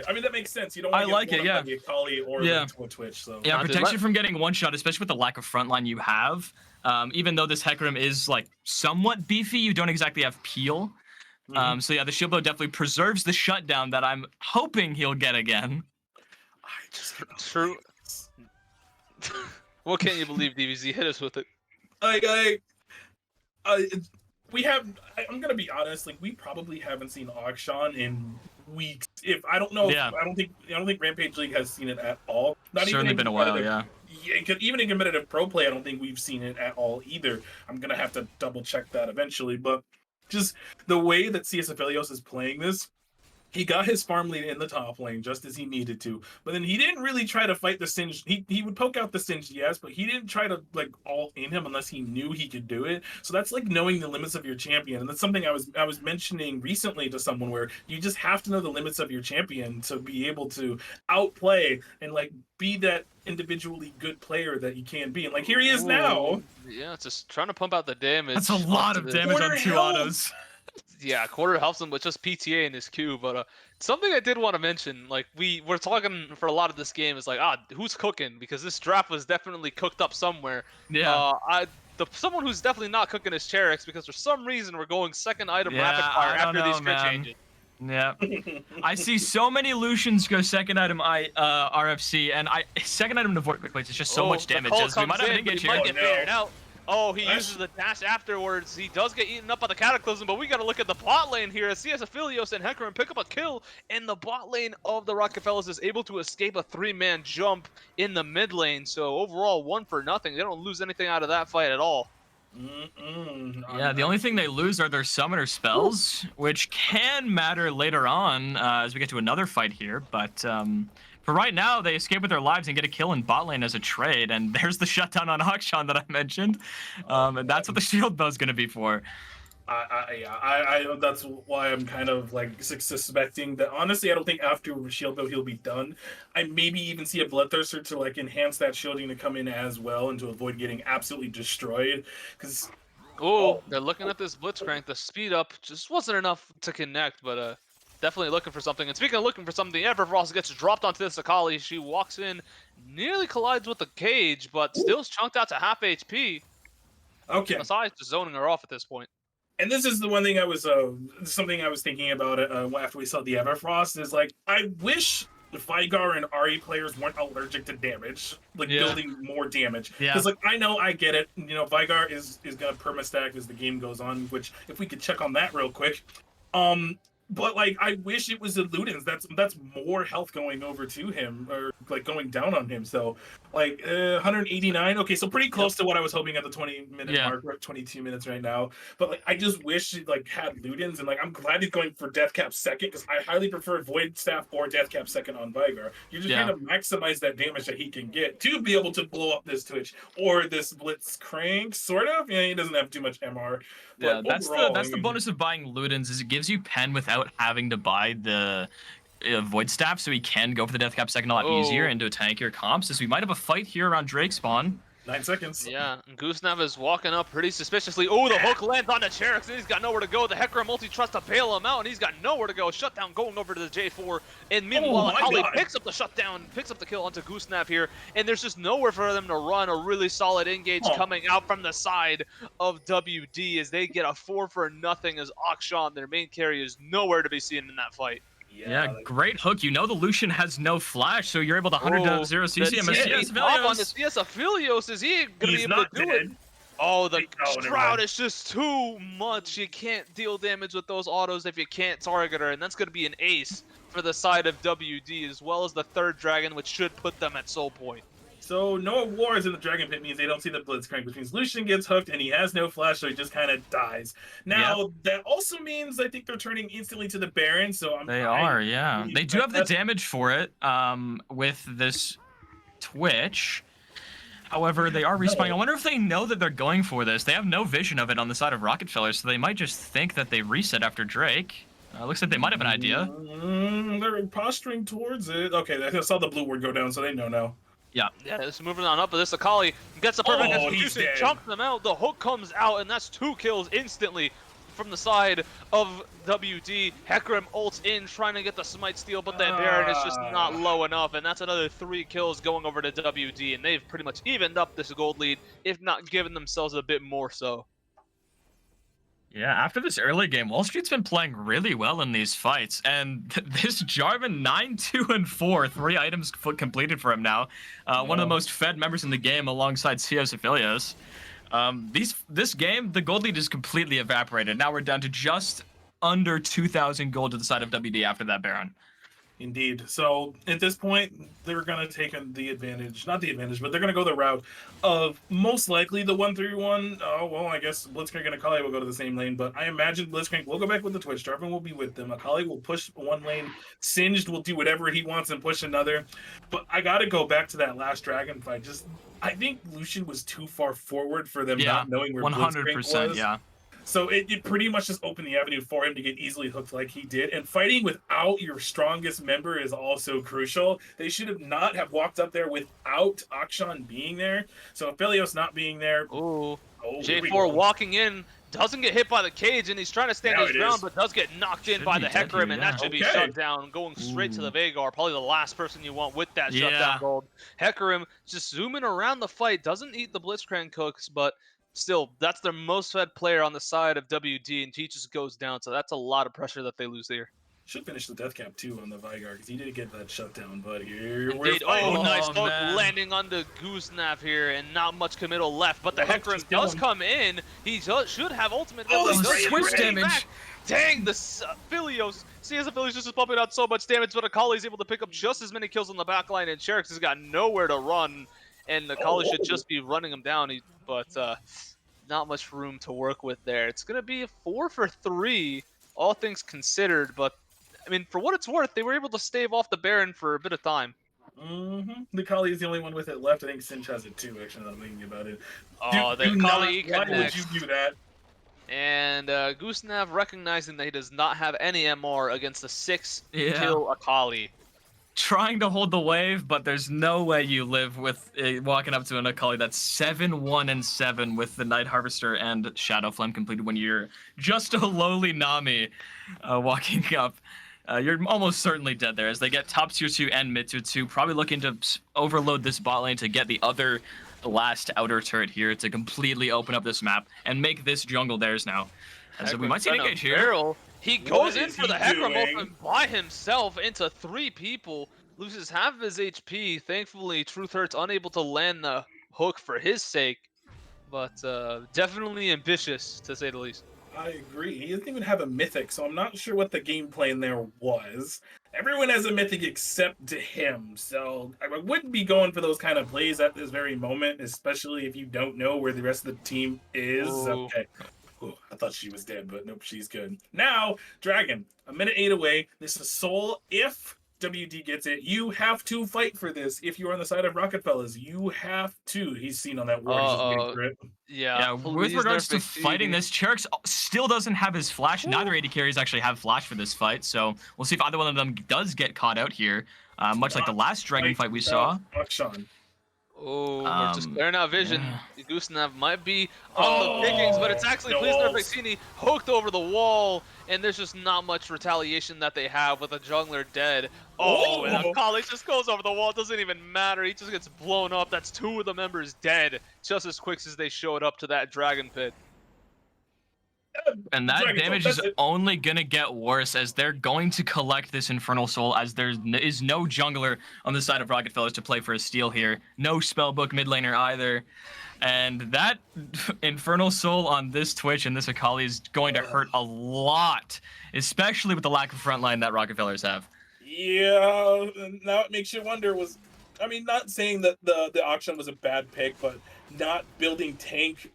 I mean, that makes sense. You don't want to get the Akali or the Twitch. So. Yeah, protection from getting one shot, especially with the lack of frontline you have. Even though this Hecarim is like somewhat beefy, you don't exactly have peel. So yeah, the Shield Bow definitely preserves the shutdown that I'm hoping he'll get again. True. What can't you believe, DVZ? Hit us with it. We have. I'm gonna be honest. Like, we probably haven't seen Akshan in weeks. If I don't know, I don't think Rampage League has seen it at all. Not Certainly even been a while, yeah. Even in competitive pro play, I don't think we've seen it at all either. I'm gonna have to double check that eventually, but just the way that CS Aphelios is playing this, He got his farm lead in the top lane just as he needed to, but then he didn't really try to fight the Singed. He would poke out the Singed, yes, but he didn't try to like all in him unless he knew he could do it. So that's like knowing the limits of your champion, and that's something I was mentioning recently to someone where you just have to know the limits of your champion to be able to outplay and like be that individually good player that you can be. And like here he is now. Ooh, yeah, just trying to pump out the damage. That's a lot of damage on Quarter 2 health. autos. Yeah, quarter helps him with just PTA in his queue, but something I did want to mention, like we're talking for a lot of this game is like, who's cooking? Because this draft was definitely cooked up somewhere. Yeah. Someone who's definitely not cooking is Cherex, because for some reason we're going second item Yeah, rapid fire I after don't these know, grid man. changes. Yeah. I see so many Lucians go second item RFC, and second item to Void Quick Plates is just so much the damage. call As we might comes have an in, but engage he might here. get Oh, no. figured out. Oh, he Nice. uses the dash afterwards. He does get eaten up by the Cataclysm, but we got to look at the bot lane here as CS Aphelios and Hecarim pick up a kill, and the bot lane of the Rocketfellas is able to escape a 3-man jump in the mid lane. So overall, 1-0. They don't lose anything out of that fight at all. Yeah, the only thing they lose are their summoner spells, which can matter later on as we get to another fight here. But for right now, they escape with their lives and get a kill in bot lane as a trade. And there's the shutdown on Akshan that I mentioned. And that's what the shield bow is going to be for. That's why I'm kind of like suspecting that. Honestly, I don't think after shield though he'll be done. I maybe even see a bloodthirster to like enhance that shielding to come in as well and to avoid getting absolutely destroyed. Because They're looking at this Blitzcrank. The speed up just wasn't enough to connect, but definitely looking for something. And speaking of looking for something, Everfrost gets dropped onto this Akali. She walks in, nearly collides with the cage, but still's chunked out to half HP. okay, Besides just zoning her off at this point. and this is the one thing I was something I was thinking about after we saw the Everfrost is like I wish the Vigar and Ari players weren't allergic to damage, like building more damage. Yeah. Because like I know I get it, you know, Vigar is gonna permastack as the game goes on, which if we could check on that real quick. But like I wish it was the Ludens. That's more health going over to him or like going down on him. So like 189. Okay, so pretty close to what I was hoping at the 20-minute mark. We're at 22 minutes right now. But like I just wish it like had Ludens, and like I'm glad he's going for Deathcap second because I highly prefer Void Staff or Deathcap second on Vigar. You just kind of maximize that damage that he can get to be able to blow up this Twitch or this Blitzcrank, sort of. Yeah, he doesn't have too much MR. Yeah, But that's overall, the bonus of buying Ludens is it gives you pen without having to buy the Void Staff, so he can go for the Deathcap second a lot easier into a tankier comp. So we might have a fight here around Drake spawn. 9 seconds. Yeah, and Goosenav is walking up pretty suspiciously. Oh, the hook lands on the Cherex, and he's got nowhere to go. The Hecarim multi tries to bail him out, and he's got nowhere to go. Shutdown going over to the J4, and meanwhile, Akali picks up the shutdown, picks up the kill onto Goosenav here, and there's just nowhere for them to run. A really solid engage coming out from the side of WD as they get a 4-for-0 as Akshan, their main carry, is nowhere to be seen in that fight. Yeah, great hook. You know the Lucian has no flash, so you're able to 100 to 0 CC him as CS on the Aphelios. CS Aphelios, is he going to be able to do it? Oh, the Shroud is just too much. You can't deal damage with those autos if you can't target her, and that's going to be an ace for the side of WD, as well as the third dragon, which should put them at soul point. So no wars in the Dragon Pit means they don't see the Blitzcrank, which means Lucian gets hooked and he has no flash, so he just kind of dies. Now, that also means I think they're turning instantly to the Baron, so They do have the damage for it with this Twitch. However, they are respawning. I wonder if they know that they're going for this. They have no vision of it on the side of Rocketfellas, so they might just think that they reset after Drake. Looks like they might have an idea. They're posturing towards it. Okay, I saw the blue word go down, so they know now. Yeah, this is moving on up, but this Akali gets the perfect execution, chunks them out, the hook comes out, and that's 2 kills instantly from the side of WD. Hecarim ults in, trying to get the smite steal, but the Baron is just not low enough, and that's another 3 kills going over to WD, and they've pretty much evened up this gold lead, if not given themselves a bit more so. Yeah, after this early game, Wall Street's been playing really well in these fights, and this Jarvan 9-2-4, 3 items completed for him now. One of the most fed members in the game alongside CS Aphelios. This game, the gold lead is completely evaporated. Now we're down to just under 2,000 gold to the side of WD after that Baron. Indeed. So at this point, they're going to take the advantage, not the advantage, but they're going to go the route of most likely the 1-3-1. Oh, well, I guess Blitzcrank and Akali will go to the same lane, but I imagine Blitzcrank will go back with the Twitch. Jarvan will be with them. Akali will push one lane. Singed will do whatever he wants and push another. But I got to go back to that last dragon fight. I think Lucian was too far forward for them not knowing where Blitzcrank 100%, was. yeah. So it pretty much just opened the avenue for him to get easily hooked like he did. And fighting without your strongest member is also crucial. They should have not have walked up there without Akshan being there. So Philios not being there. Ooh. Here we J4 go. walking in, doesn't get hit by the cage, and he's trying to stand Now his it ground, is. but does get knocked in Should by be the dead Hecarim, here, and yeah. that should be Okay. shut down, going straight to the Veigar, probably the last person you want with that shutdown gold. Hecarim just zooming around the fight, doesn't eat the Blitzcrank hooks, but still, that's their most fed player on the side of WD, and he just goes down, so that's a lot of pressure that they lose there. Should finish the death cap too on the Veigar because he did get that shutdown. But here we're Indeed. fighting. Oh, nice Oh, hook man. landing on the Goosenav here, and not much committal left. But the Well, Hecarim just does killing. come in. He should have ultimate. Oh, but he the does switch get damage. back. Dang, the Philios. CS Philios just is pumping out so much damage, but Akali is able to pick up just as many kills on the backline, and Sherix has got nowhere to run, and Akali should just be running him down. But not much room to work with there. It's gonna be a 4 for 3, all things considered. But I mean, for what it's worth, they were able to stave off the Baron for a bit of time. The Kali is the only one with it left. I think Cinch has it too. Actually, now that I'm thinking about it. Oh, the do not- Kali Why would connects. you do that? And Goosenav recognizing that he does not have any MR against a 6-kill Yeah. Akali. Trying to hold the wave, but there's no way you live with walking up to an Akali that's 7-1-7 with the Night Harvester and Shadow Flame completed when you're just a lowly Nami walking up. You're almost certainly dead there as they get top tier 2 and mid tier 2, probably looking to overload this bot lane to get the last outer turret here to completely open up this map and make this jungle theirs now. As we might see an engage here. Barrel. He goes in is for the he Hecarim doing? open by himself into 3 people. Loses half of his HP. Thankfully, Truth Hurt's unable to land the hook for his sake. But definitely ambitious, to say the least. I agree. He doesn't even have a mythic, so I'm not sure what the game plan there was. Everyone has a mythic except him, so I wouldn't be going for those kind of plays at this very moment, especially if you don't know where the rest of the team is. Ooh. Okay. Ooh, I thought she was dead, but nope, she's good. Now, Dragon, a minute 8 away. This is Soul. If WD gets it, you have to fight for this. If you're on the side of Rocketfellas, you have to. He's seen on that ward. He's just waiting for it. Yeah, with please regards to nerf fighting Exceeding. this, Cherix still doesn't have his flash. Neither AD carries actually have flash for this fight, so we'll see if either one of them does get caught out here. Much like the last dragon fight we saw. Akshan. Oh, we're just clearing out vision. yeah. Goosenav might be on the pickings, but it's actually Please Nerf Exceeding hooked over the wall, and there's just not much retaliation that they have with a jungler dead. Oh, and Akali just goes over the wall. It doesn't even matter. He just gets blown up. That's 2 of the members dead just as quick as they showed up to that dragon pit. And that Dragon damage Soul, is that's it. only going to get worse as they're going to collect this Infernal Soul as there is no jungler on the side of Rocketfellas to play for a steal here. No Spellbook mid laner either. And that Infernal Soul on this Twitch and this Akali is going to hurt a lot, especially with the lack of frontline that Rocketfellas have. Yeah, now it makes you wonder I mean, not saying that the auction was a bad pick, but not building tank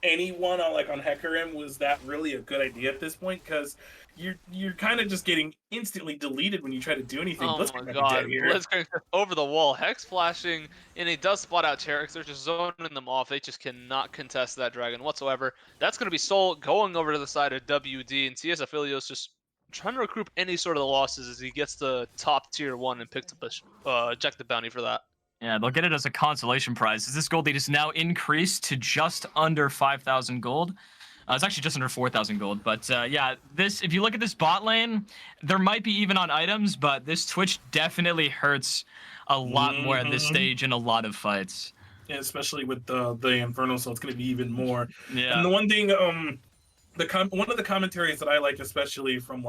anyone on Hecarim, was that really a good idea at this point? Because you're kind of just getting instantly deleted when you try to do anything. Oh Blitzcrank my might be god, dead here. Blitzcrank over the wall, Hex flashing, and he does spot out Cherix. They're just zoning them off. They just cannot contest that dragon whatsoever. That's going to be Soul going over to the side of WD, and CS Affilios just trying to recoup any sort of the losses as he gets the top tier 1 and picks up a objective bounty for that. Yeah, they'll get it as a consolation prize. As this gold lead is now increased to just under 5,000 gold. It's actually just under 4,000 gold. But yeah, if you look at this bot lane, there might be even on items, but this Twitch definitely hurts a lot more at this stage in a lot of fights. Yeah, especially with the Infernal, so it's going to be even more. Yeah. And the one thing, one of the commentaries that I like, especially from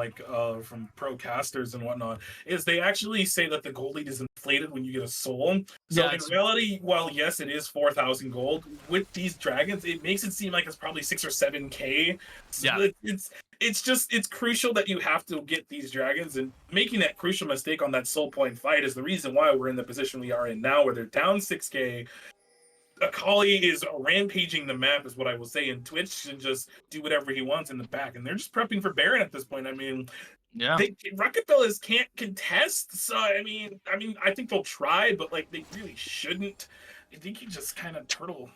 from pro casters and whatnot, is they actually say that the gold lead is inflated when you get a soul. So Yeah, in reality, while yes, it is 4,000 gold, with these dragons, it makes it seem like it's probably 6 or 7K. So Yeah. it's crucial that you have to get these dragons, and making that crucial mistake on that soul point fight is the reason why we're in the position we are in now, where they're down 6K. Akali is rampaging the map, is what I will say, and Twitch can just do whatever he wants in the back, and they're just prepping for Baron at this point. I mean, Yeah. Rocketfellas can't contest, so I think they'll try, but like they really shouldn't. I think you just kind of turtle.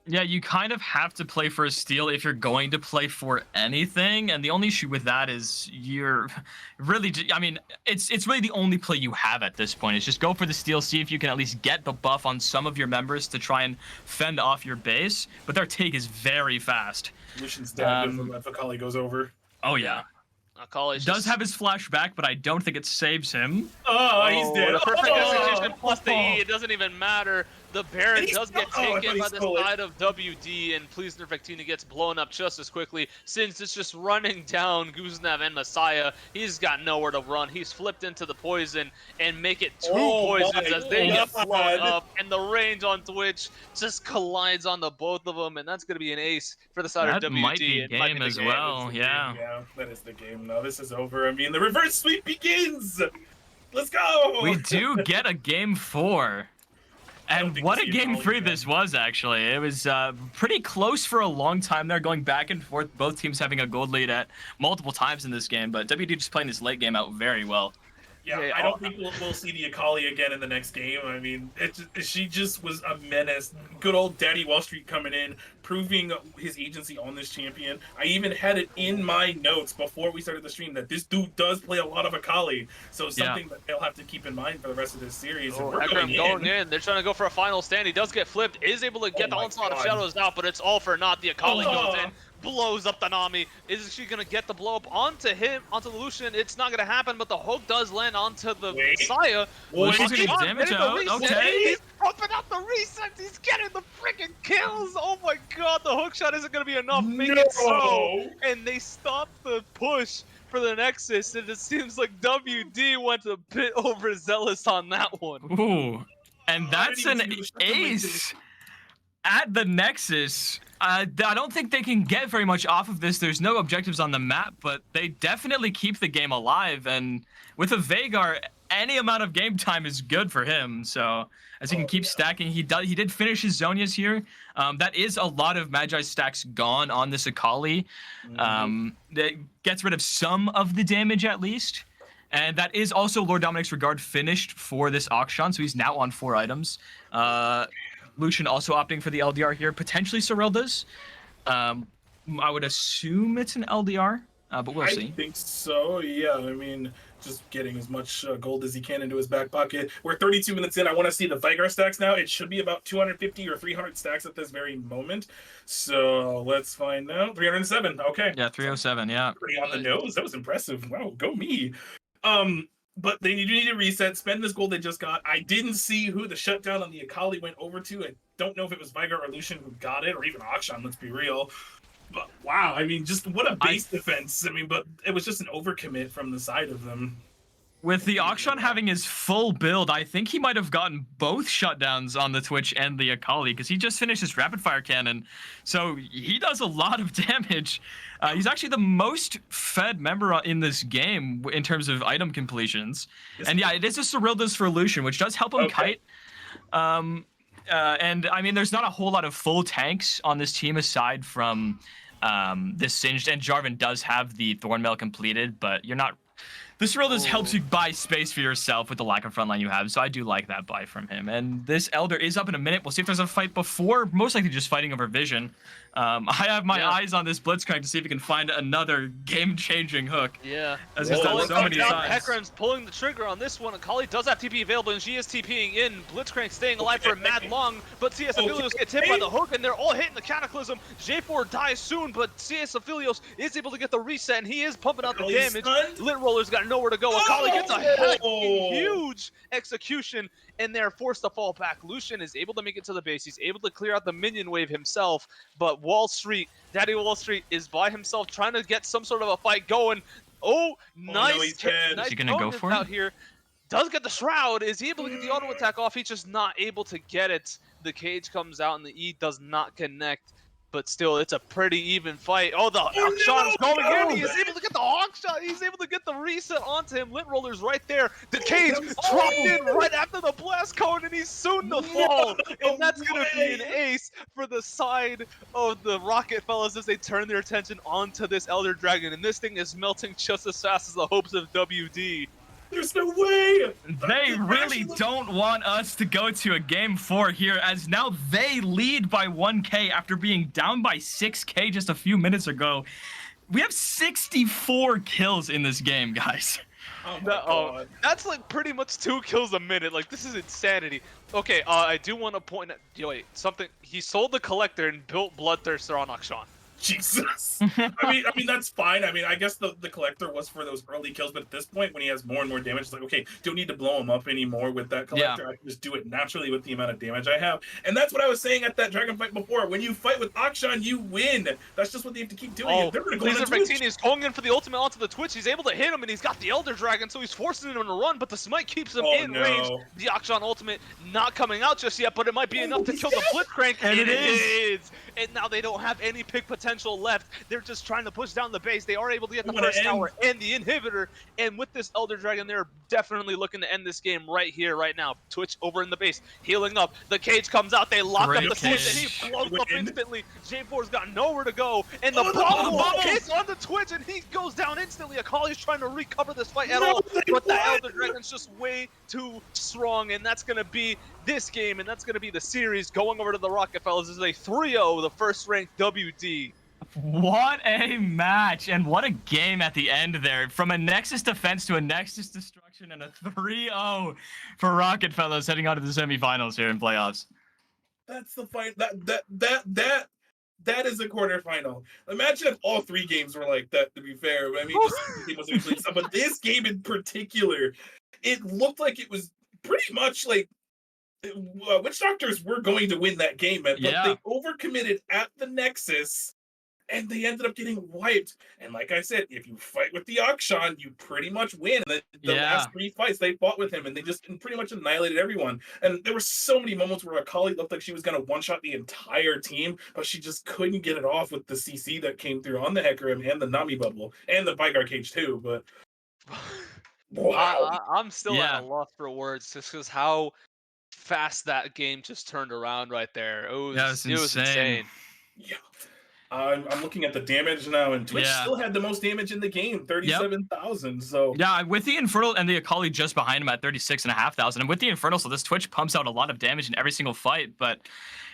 Yeah, you kind of have to play for a steal if you're going to play for anything, and the only issue with that is you're really, I mean, it's really the only play you have at this point. Is just go for the steal, see if you can at least get the buff on some of your members to try and fend off your base, but their take is very fast. Lucian's dead if Akali goes over. Oh yeah. Akali Does have his flashback, but I don't think it saves him. Oh, he's dead. The perfect Oh! execution plus the E, it doesn't even matter. The Baron And he's does get I taken by thought he the stole it. side of WD, and Please Nerfectina gets blown up just as quickly. Since it's just running down Guznav and Messiah, he's got nowhere to run. He's flipped into the poison and make it two poisons my as they get God. blown up, and the range on Twitch just collides on the both of them, and that's going to be an ace for the side That of WD. might be It might game the as game. well. That is the Yeah. game, yeah, that is the game. No, this is over. I mean, the reverse sweep begins. Let's go. We do get a game 4. And think what we a see game Akali 3 again. this was, actually. It was pretty close for a long time there, going back and forth. Both teams having a gold lead at multiple times in this game, but WD just playing this late game out very well. Yeah, Yeah, I don't think we'll see the Akali again in the next game. I mean, she just was a menace. Good old Daddy Wall Street coming in, proving his agency on this champion. I even had it in my notes before we started the stream that this dude does play a lot of Akali, so something that they'll have to keep in mind for the rest of this series. And we're Ekram going in. They're trying to go for a final stand. He does get flipped, is able to get the my onslaught of God. shadows out, but it's all for naught. The Akali Oh. goes in, blows up the Nami. Is she gonna get the blow up onto him, onto the Lucian? It's not gonna happen, but the hook does land onto the Wait. Messiah. Lucian's Lucian's getting damage out. Okay. He's pumping out the resets. He's getting the freaking kills. Oh my God, the hook shot isn't gonna be enough. Make it so. And they stop the push for the Nexus, and it seems like WD went a bit overzealous on that one. Ooh. And that's an didn't even see the shot like ace at the Nexus. I don't think they can get very much off of this. There's no objectives on the map, but they definitely keep the game alive. And with a Veigar, any amount of game time is good for him. So as he can keep stacking, he did finish his Zonias here. That is a lot of Magi stacks gone on this Akali. That gets rid of some of the damage at least. And that is also Lord Dominic's Regard finished for this auction, so he's now on 4 items. Lucian also opting for the LDR here, potentially Sorelda's. I would assume it's an LDR, but we'll see. I think so, yeah. I mean, just getting as much gold as he can into his back pocket. We're 32 minutes in. I want to see the Veigar stacks now. It should be about 250 or 300 stacks at this very moment. So let's find out. 307, okay. Yeah, 307, yeah. Pretty on the nose. That was impressive. Wow, go me. But they need to reset, spend this gold they just got. I didn't see who the shutdown on the Akali went over to. I don't know if it was Veigar or Lucian who got it, or even Akshan, let's be real. But wow, I mean, just what a base defense. I mean, but it was just an overcommit from the side of them. With the Akshan having his full build, I think he might have gotten both shutdowns on the Twitch and the Akali, because he just finished his rapid fire cannon. So he does a lot of damage. He's actually the most fed member in this game in terms of item completions. And yeah, it is a Sorelda's for Lucian, which does help him kite. And I mean, there's not a whole lot of full tanks on this team aside from this Singed. And Jarvan does have the Thornmail completed, but you're not... The Sorelda's helps you buy space for yourself with the lack of frontline you have, so I do like that buy from him. And this Elder is up in a minute. We'll see if there's a fight before, most likely just fighting over vision. I have my eyes on this Blitzcrank to see if he can find another game-changing hook. Yeah. As he's done so many times. Hecarim's pulling the trigger on this one. Akali does have TP available, and she is TPing in. Blitzcrank staying alive for a mad long, but CS Aphelios gets hit by the hook, and they're all hitting the Cataclysm. J4 dies soon, but CS Aphelios is able to get the reset, and he is pumping out the damage. Lit Roller's got nowhere to go. Akali gets a huge execution, and they're forced to fall back. Lucian is able to make it to the base. He's able to clear out the minion wave himself, but Wall Street, Daddy Wall Street, is by himself trying to get some sort of a fight going. Oh, nice. No, he's dead. Nice Is he gonna go for it? out here. Does get the Shroud, is he able to get the auto attack off? He's just not able to get it. The cage comes out and the E does not connect. but still, it's a pretty even fight. Oh, the Hawk shot is going in. He is able to get the Hawk shot. He's able to get the reset onto him. Lit Roller's right there. The cage dropped in right after the blast cone, and he's soon to fall. And that's going to be an ace for the side of the Rocketfellas as they turn their attention onto this Elder Dragon. And this thing is melting just as fast as the hopes of WD. There's no way! They really don't want us to go to a game 4 here, as now they lead by 1K after being down by 6K just a few minutes ago. We have 64 kills in this game, guys. Oh my God. That's like pretty much 2 kills a minute. Like, this is insanity. Okay, I do want to point out, wait, something. He sold the collector and built Bloodthirster on Akshan. Jesus. I mean that's fine. I mean, I guess the collector was for those early kills, but at this point, when he has more and more damage, it's like, okay, don't need to blow him up anymore with that collector. I can just do it naturally with the amount of damage I have. And that's what I was saying at that dragon fight before. When you fight with Akshan, you win. That's just what they have to keep doing. They're gonna go on Twitch. Is going in for the ultimate onto the Twitch. He's able to hit him, and he's got the Elder Dragon, so he's forcing him to run, but the smite keeps him in range. The Akshan ultimate not coming out just yet, but it might be enough to kill the Blitzcrank. And it is. And now they don't have any pick potential left. They're just trying to push down the base. They are able to get the first tower and the inhibitor. And with this Elder Dragon, they're definitely looking to end this game right here, right now. Twitch over in the base, healing up. The cage comes out. They lock up the Twitch, and he blows up instantly. J4's got nowhere to go. And the bubble hits on the Twitch, and he goes down instantly. Akali's trying to recover this fight at all. But the Elder Dragon's just way too strong. And that's going to be this game, and that's going to be the series going over to the Rocketfellas as a 3-0, the first-ranked WD. What a match, and what a game at the end there. From a Nexus defense to a Nexus destruction, and a 3-0 for Rocketfellas heading on to the semifinals here in playoffs. That's the fight. That is a quarterfinal. Imagine if all 3 games were like that, to be fair. I mean, but this game in particular, it looked like it was pretty much like Witch Doctors were going to win that game, but they overcommitted at the Nexus, and they ended up getting wiped. And like I said, if you fight with the Akshan, you pretty much win. The last 3 fights they fought with him, and they just pretty much annihilated everyone. And there were so many moments where Akali looked like she was going to one-shot the entire team, but she just couldn't get it off with the CC that came through on the Hecarim and the Nami bubble, and the Vygar cage too. But wow. I'm still at a loss for words just because how fast that game just turned around right there. It was insane. Yeah. I'm looking at the damage now, and Twitch still had the most damage in the game, 37,000. So yeah, with the Infernal and the Akali just behind him at 36,500, and with the Infernal, so this Twitch pumps out a lot of damage in every single fight. But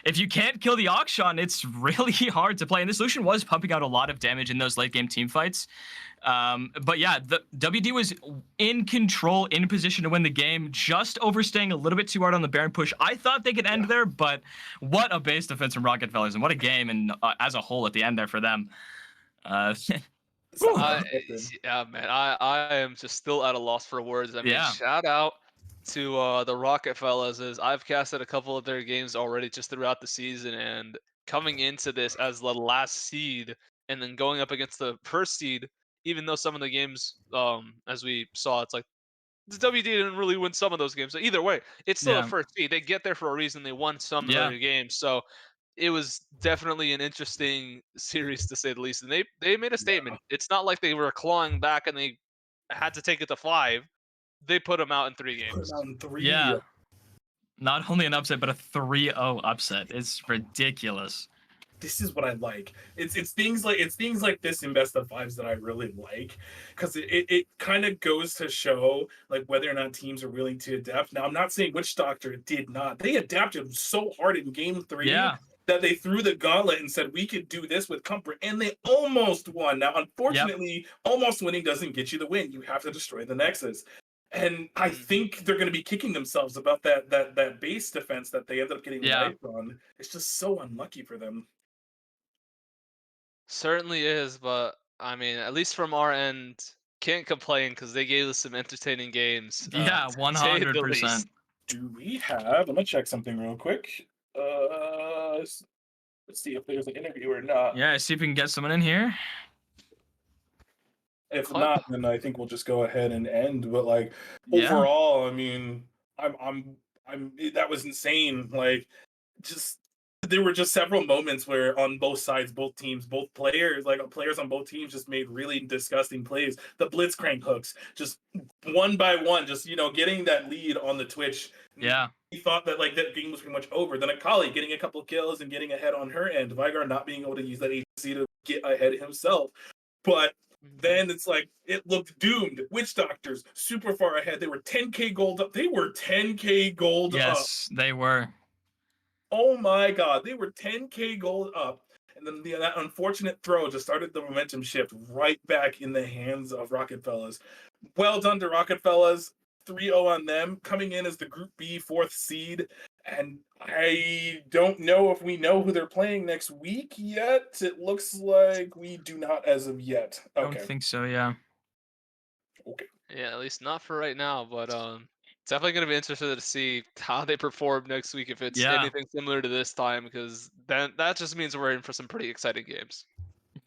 if you can't kill the Akshan, it's really hard to play. And this Lucian was pumping out a lot of damage in those late game team fights. But yeah, the WD was in control, in position to win the game, just overstaying a little bit too hard on the Baron push. I thought they could end there, but what a base defense from Rocketfellas, and what a game, and as a whole at the end there for them. Yeah, man, I am just still at a loss for words. I mean, shout out to the Rocketfellas, as I've casted a couple of their games already just throughout the season, and coming into this as the last seed and then going up against the first seed, even though some of the games, as we saw, it's like the WD didn't really win some of those games. So either way, it's still a first seed. They get there for a reason. They won some of their games. So it was definitely an interesting series, to say the least. And they made a statement. It's not like they were clawing back and they had to take it to 5. They put them out in 3 games. Yeah. Not only an upset, but a 3-0 upset. It's ridiculous. This is what I like. It's things like this in best of 5s that I really like, because it kind of goes to show like whether or not teams are willing to adapt. Now, I'm not saying Witch Doctor did not. They adapted so hard in game 3 that they threw the gauntlet and said we could do this with comfort, and they almost won. Now, unfortunately, almost winning doesn't get you the win. You have to destroy the Nexus. And I think they're going to be kicking themselves about that base defense that they ended up getting wiped on. It's just so unlucky for them. Certainly is, but I mean, at least from our end, can't complain because they gave us some entertaining games. Yeah, 100%. Do we have? Let me check something real quick. Let's see if there's an interview or not. Yeah, see if we can get someone in here. If not, then I think we'll just go ahead and end. But like overall, I mean, I'm that was insane. Like, just there were just several moments where on both sides, both teams, both players, like players on both teams, just made really disgusting plays. The blitzcrank hooks, just one by one, just getting that lead on the Twitch. Yeah. He thought that like that game was pretty much over. Then Akali getting a couple of kills and getting ahead on her end. Vigar not being able to use that AC to get ahead himself. But then it's like it looked doomed. Witch Doctors super far ahead. They were 10k gold up. They were 10k gold up. Yes, they were. Oh my god, they were 10k gold up. And then that unfortunate throw just started the momentum shift right back in the hands of Rocketfellas. Well done to Rocketfellas. 3-0 on them, coming in as the Group B 4th seed. And I don't know if we know who they're playing next week yet. It looks like we do not as of yet. I Okay. don't think so, yeah. Okay. Yeah, at least not for right now, but it's definitely gonna be interesting to see how they perform next week if it's Yeah. anything similar to this time, because then that just means we're in for some pretty exciting games.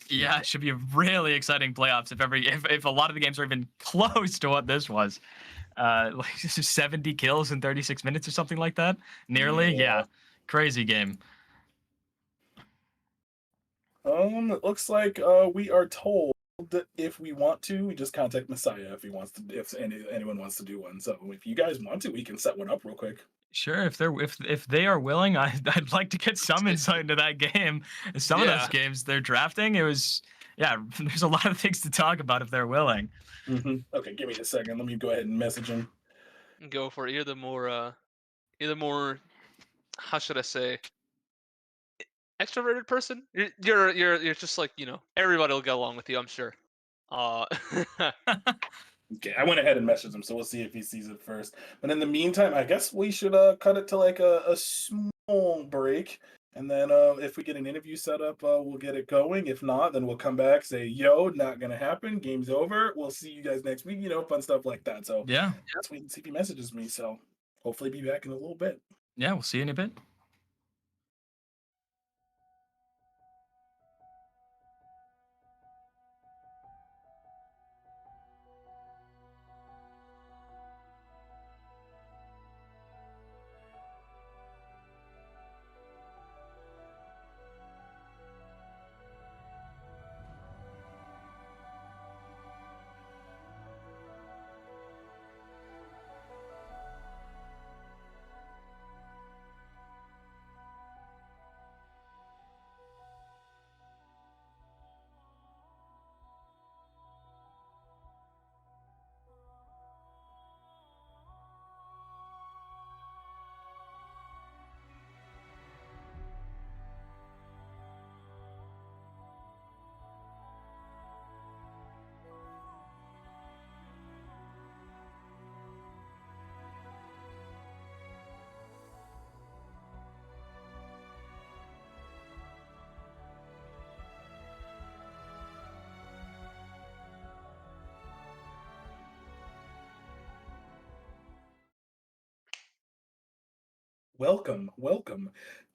Yeah, it should be a really exciting playoffs if a lot of the games are even close to what this was. Like 70 kills in 36 minutes or something like that. Nearly, yeah. Crazy game. It looks like we are told that if we want to, we just contact Messiah if he wants to, if anyone wants to do one. So if you guys want to, we can set one up real quick. Sure, if they are willing, I'd like to get some insight into that game. Some of those Yeah. games they're drafting, it was there's a lot of things to talk about if they're willing. Okay, give me a second. Let me go ahead and message him. Go for it. You're the more how should I say, extroverted person. You're just like, everybody will get along with you, I'm sure. Uh, Okay, I went ahead and messaged him, so we'll see if he sees it first. But in the meantime, I guess we should cut it to like a small break. And then if we get an interview set up, we'll get it going. If not, then we'll come back, say, yo, not going to happen. Game's over. We'll see you guys next week. Fun stuff like that. So Yeah, let's wait and see if he messages me. So hopefully be back in a little bit. yeah, we'll see you in a bit. Welcome, welcome.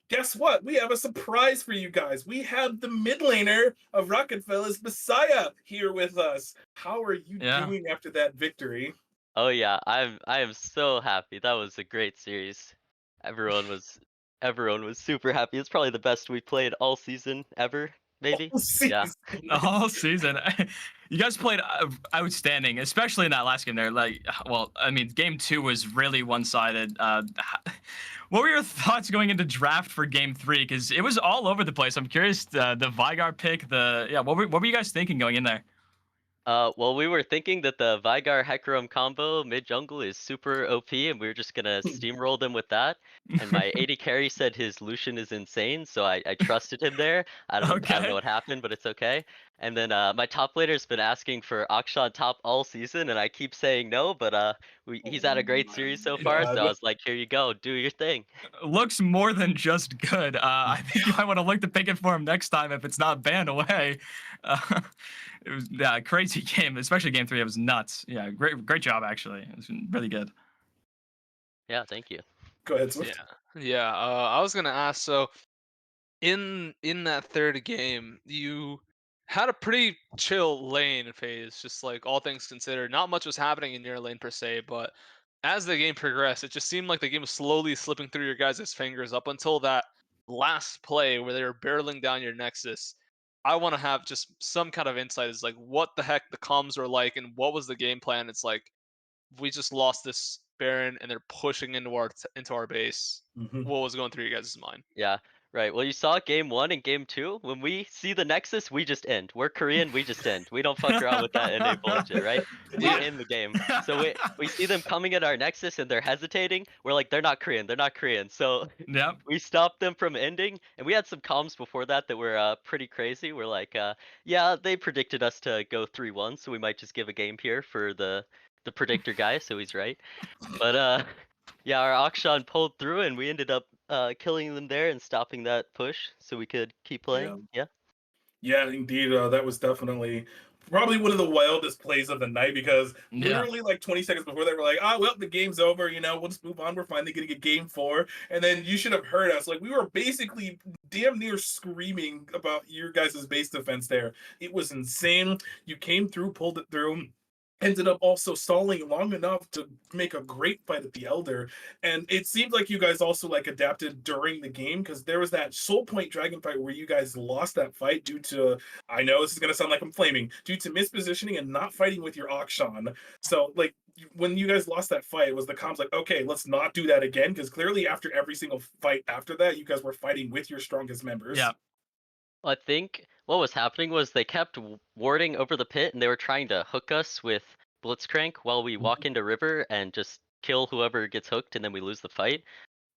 Guess what? We have a surprise for you guys. We have the mid laner of Rocketfellas, Messiah, here with us. How are you Yeah. doing after that victory? Oh yeah, I am so happy. That was a great series. Everyone was everyone was super happy. It's probably the best we played all season ever, maybe. Oh, Yeah. The whole season. You guys played outstanding, especially in that last game there. Like, well, I mean, game 2 was really one-sided. What were your thoughts going into draft for game 3? Because it was all over the place. I'm curious, the Vigar pick, what were you guys thinking going in there? Well, we were thinking that the Vigar Hecarim combo mid jungle is super OP, and we were just gonna steamroll them with that. And my AD carry said his Lucian is insane, so I trusted him there. I don't Okay. know what happened, but it's okay. And then my top laner's been asking for Akshan top all season, and I keep saying no, but he's had a great series so far, so I was like, here you go, do your thing. Looks more than just good. I think you might want to look to pick it for him next time if it's not banned away. It was crazy game, especially game 3. It was nuts. Yeah, great job actually. It was really good. Yeah, thank you. Go ahead, Swift. yeah. I was gonna ask. So in that third game, you had a pretty chill lane phase, just like all things considered. Not much was happening in your lane per se, but as the game progressed, it just seemed like the game was slowly slipping through your guys' fingers up until that last play where they were barreling down your Nexus, I want to have just some kind of insight as like what the heck the comms were like and what was the game plan. It's like we just lost this Baron and they're pushing into our base. Mhm. What was going through your guys' mind? Yeah, right. Well, you saw game 1 and game 2. When we see the Nexus, we just end. We're Korean, we just end. We don't fuck around with that innate bullshit, right? We Yeah. end the game. So we see them coming at our Nexus and they're hesitating. We're like, they're not Korean, they're not Korean. So Yep. we stopped them from ending, and we had some comms before that that were pretty crazy. We're like, yeah, they predicted us to go 3-1, so we might just give a game here for the predictor guy, so he's right. But yeah, our Akshan pulled through, and we ended up killing them there and stopping that push, so we could keep playing. Yeah. Yeah, indeed. That was definitely probably one of the wildest plays of the night because Yeah. literally like 20 seconds before they were like, "Ah, well, the game's over. We'll just move on. We're finally getting a game 4." And then you should have heard us. Like we were basically damn near screaming about your guys' base defense there. It was insane. You came through, pulled it through. Ended up also stalling long enough to make a great fight at the Elder, and it seemed like you guys also like adapted during the game because there was that Soul Point Dragon fight where you guys lost that fight due to, I know this is gonna sound like I'm flaming, due to mispositioning and not fighting with your Akshan. So like when you guys lost that fight, it was the comms like, okay, let's not do that again because clearly after every single fight after that, you guys were fighting with your strongest members. Yeah. I think what was happening was they kept warding over the pit, and they were trying to hook us with Blitzcrank while we walk into river and just kill whoever gets hooked, and then we lose the fight.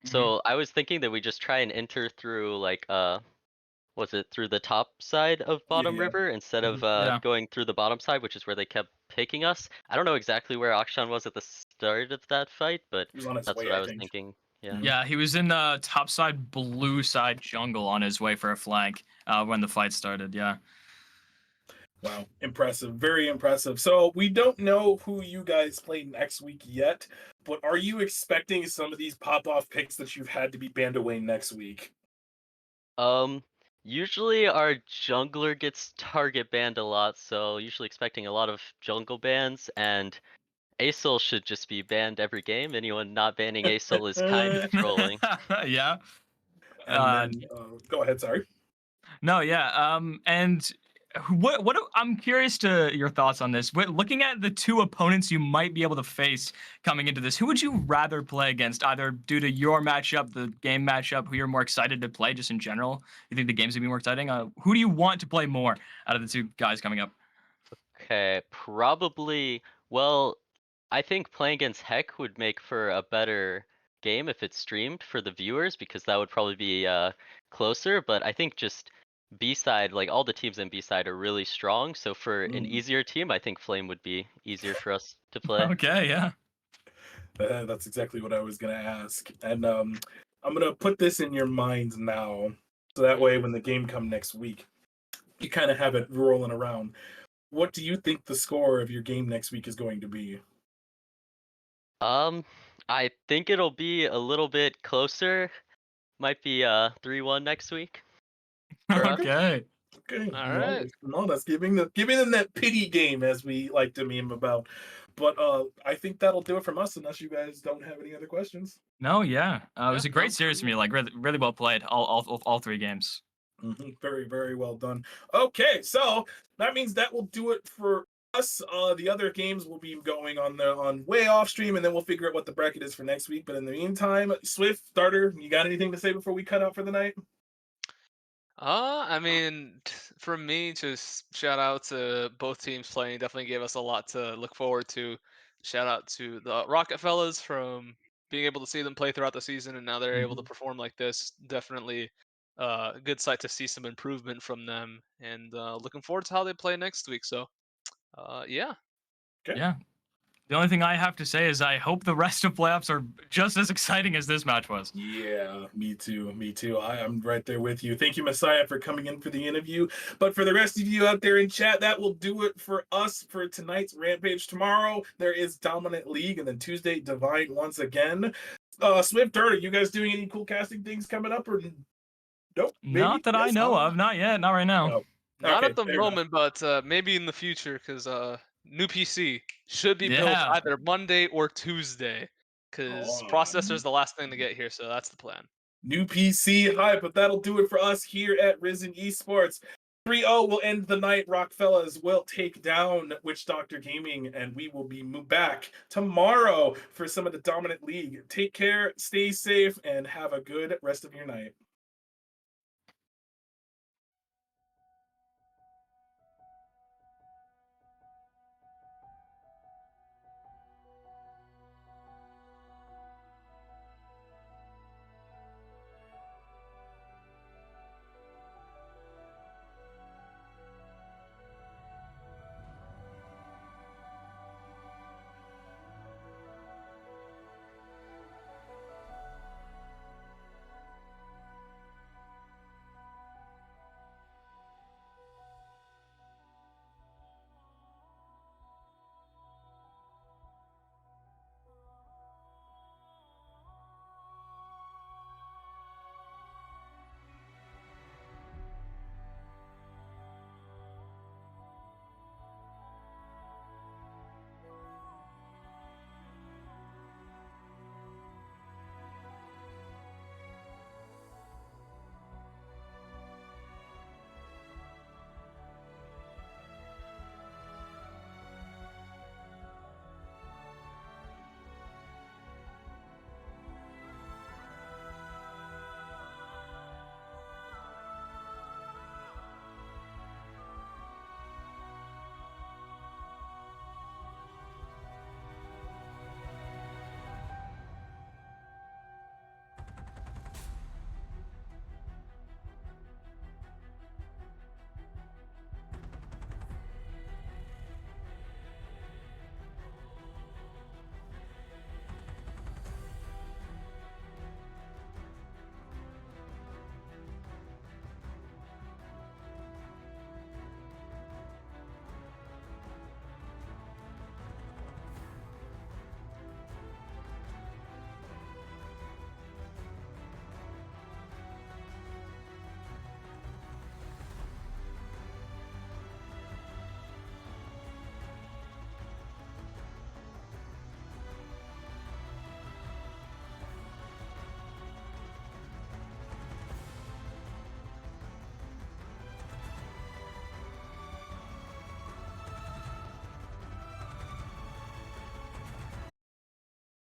So I was thinking that we just try and enter through like was it through the top side of Yeah, bottom yeah. river instead of Yeah. going through the bottom side, which is where they kept picking us. I don't know exactly where Akshan was at the start of that fight, but He was on his that's way, what I I was think. thinking. Yeah. Yeah, he was in the top side blue side jungle on his way for a flank when the fight started. Yeah. Wow, impressive, very impressive. So we don't know who you guys play next week yet, but are you expecting some of these pop-off picks that you've had to be banned away next week? Um, Usually our jungler gets target banned a lot, so usually expecting a lot of jungle bans, and Asol should just be banned every game. Anyone not banning Asol is kind of trolling. Yeah. And Uh, then go ahead, sorry. no, yeah. And I'm curious to your thoughts on this. Looking at the two opponents you might be able to face coming into this, who would you rather play against, either due to your matchup, the game matchup, who you're more excited to play, just in general? You think the games would be more exciting? Who do you want to play more out of the two guys coming up? Okay, probably. Well, I think playing against Heck would make for a better game if it's streamed for the viewers because that would probably be closer. But I think just B side, like all the teams in B side are really strong. So for an Mm, easier team, I think Flame would be easier for us to play. Okay, yeah. that's exactly what I was gonna ask. And I'm gonna put this in your minds now, so that way when the game come next week, you kind of have it rolling around. What do you think the score of your game next week is going to be? Um, I think it'll be a little bit closer. Might be 3-1 next week for us. Okay. Okay, All no, right. no, that's giving them that pity game as we like to meme about. But I think that'll do it from us, unless you guys don't have any other questions. No, yeah. It was Yeah, a great no, series for me. Like really, really well played. All three games. Very, very well done. Okay, so that means that will do it for us. The other games will be going on way off stream, and then we'll figure out what the bracket is for next week. But in the meantime, Swift starter, you got anything to say before we cut out for the night? I mean, for me, just shout out to both teams playing. Definitely gave us a lot to look forward to. Shout out to the Rocketfellas from being able to see them play throughout the season, and now they're able to Mhm. perform like this. Definitely a good sight to see some improvement from them, and looking forward to how they play next week. So, yeah. Okay. Yeah. The only thing I have to say is I hope the rest of playoffs are just as exciting as this match was. Yeah, me too. Me too. I'm right there with you. Thank you, Messiah, for coming in for the interview. But for the rest of you out there in chat, that will do it for us for tonight's Rampage. Tomorrow, there is Dominant League, and then Tuesday, Divine once again. Swift Dirt, are you guys doing any cool casting things coming up? Or nope, maybe? Not that I Yes? know Uh, of. Not yet. Not right now. Oh, Not okay, at the fair enough. moment, but maybe in the future, because new PC should be built Yeah. either Monday or Tuesday, because Oh, processor's the last thing to get here, so that's the plan. new PC hype, but that'll do it for us here at Risen Esports. 3-0 will end the night. Rockfellas will take down Witch Doctor Gaming, and we will be back tomorrow for some of the Dominant League. Take care, stay safe, and have a good rest of your night.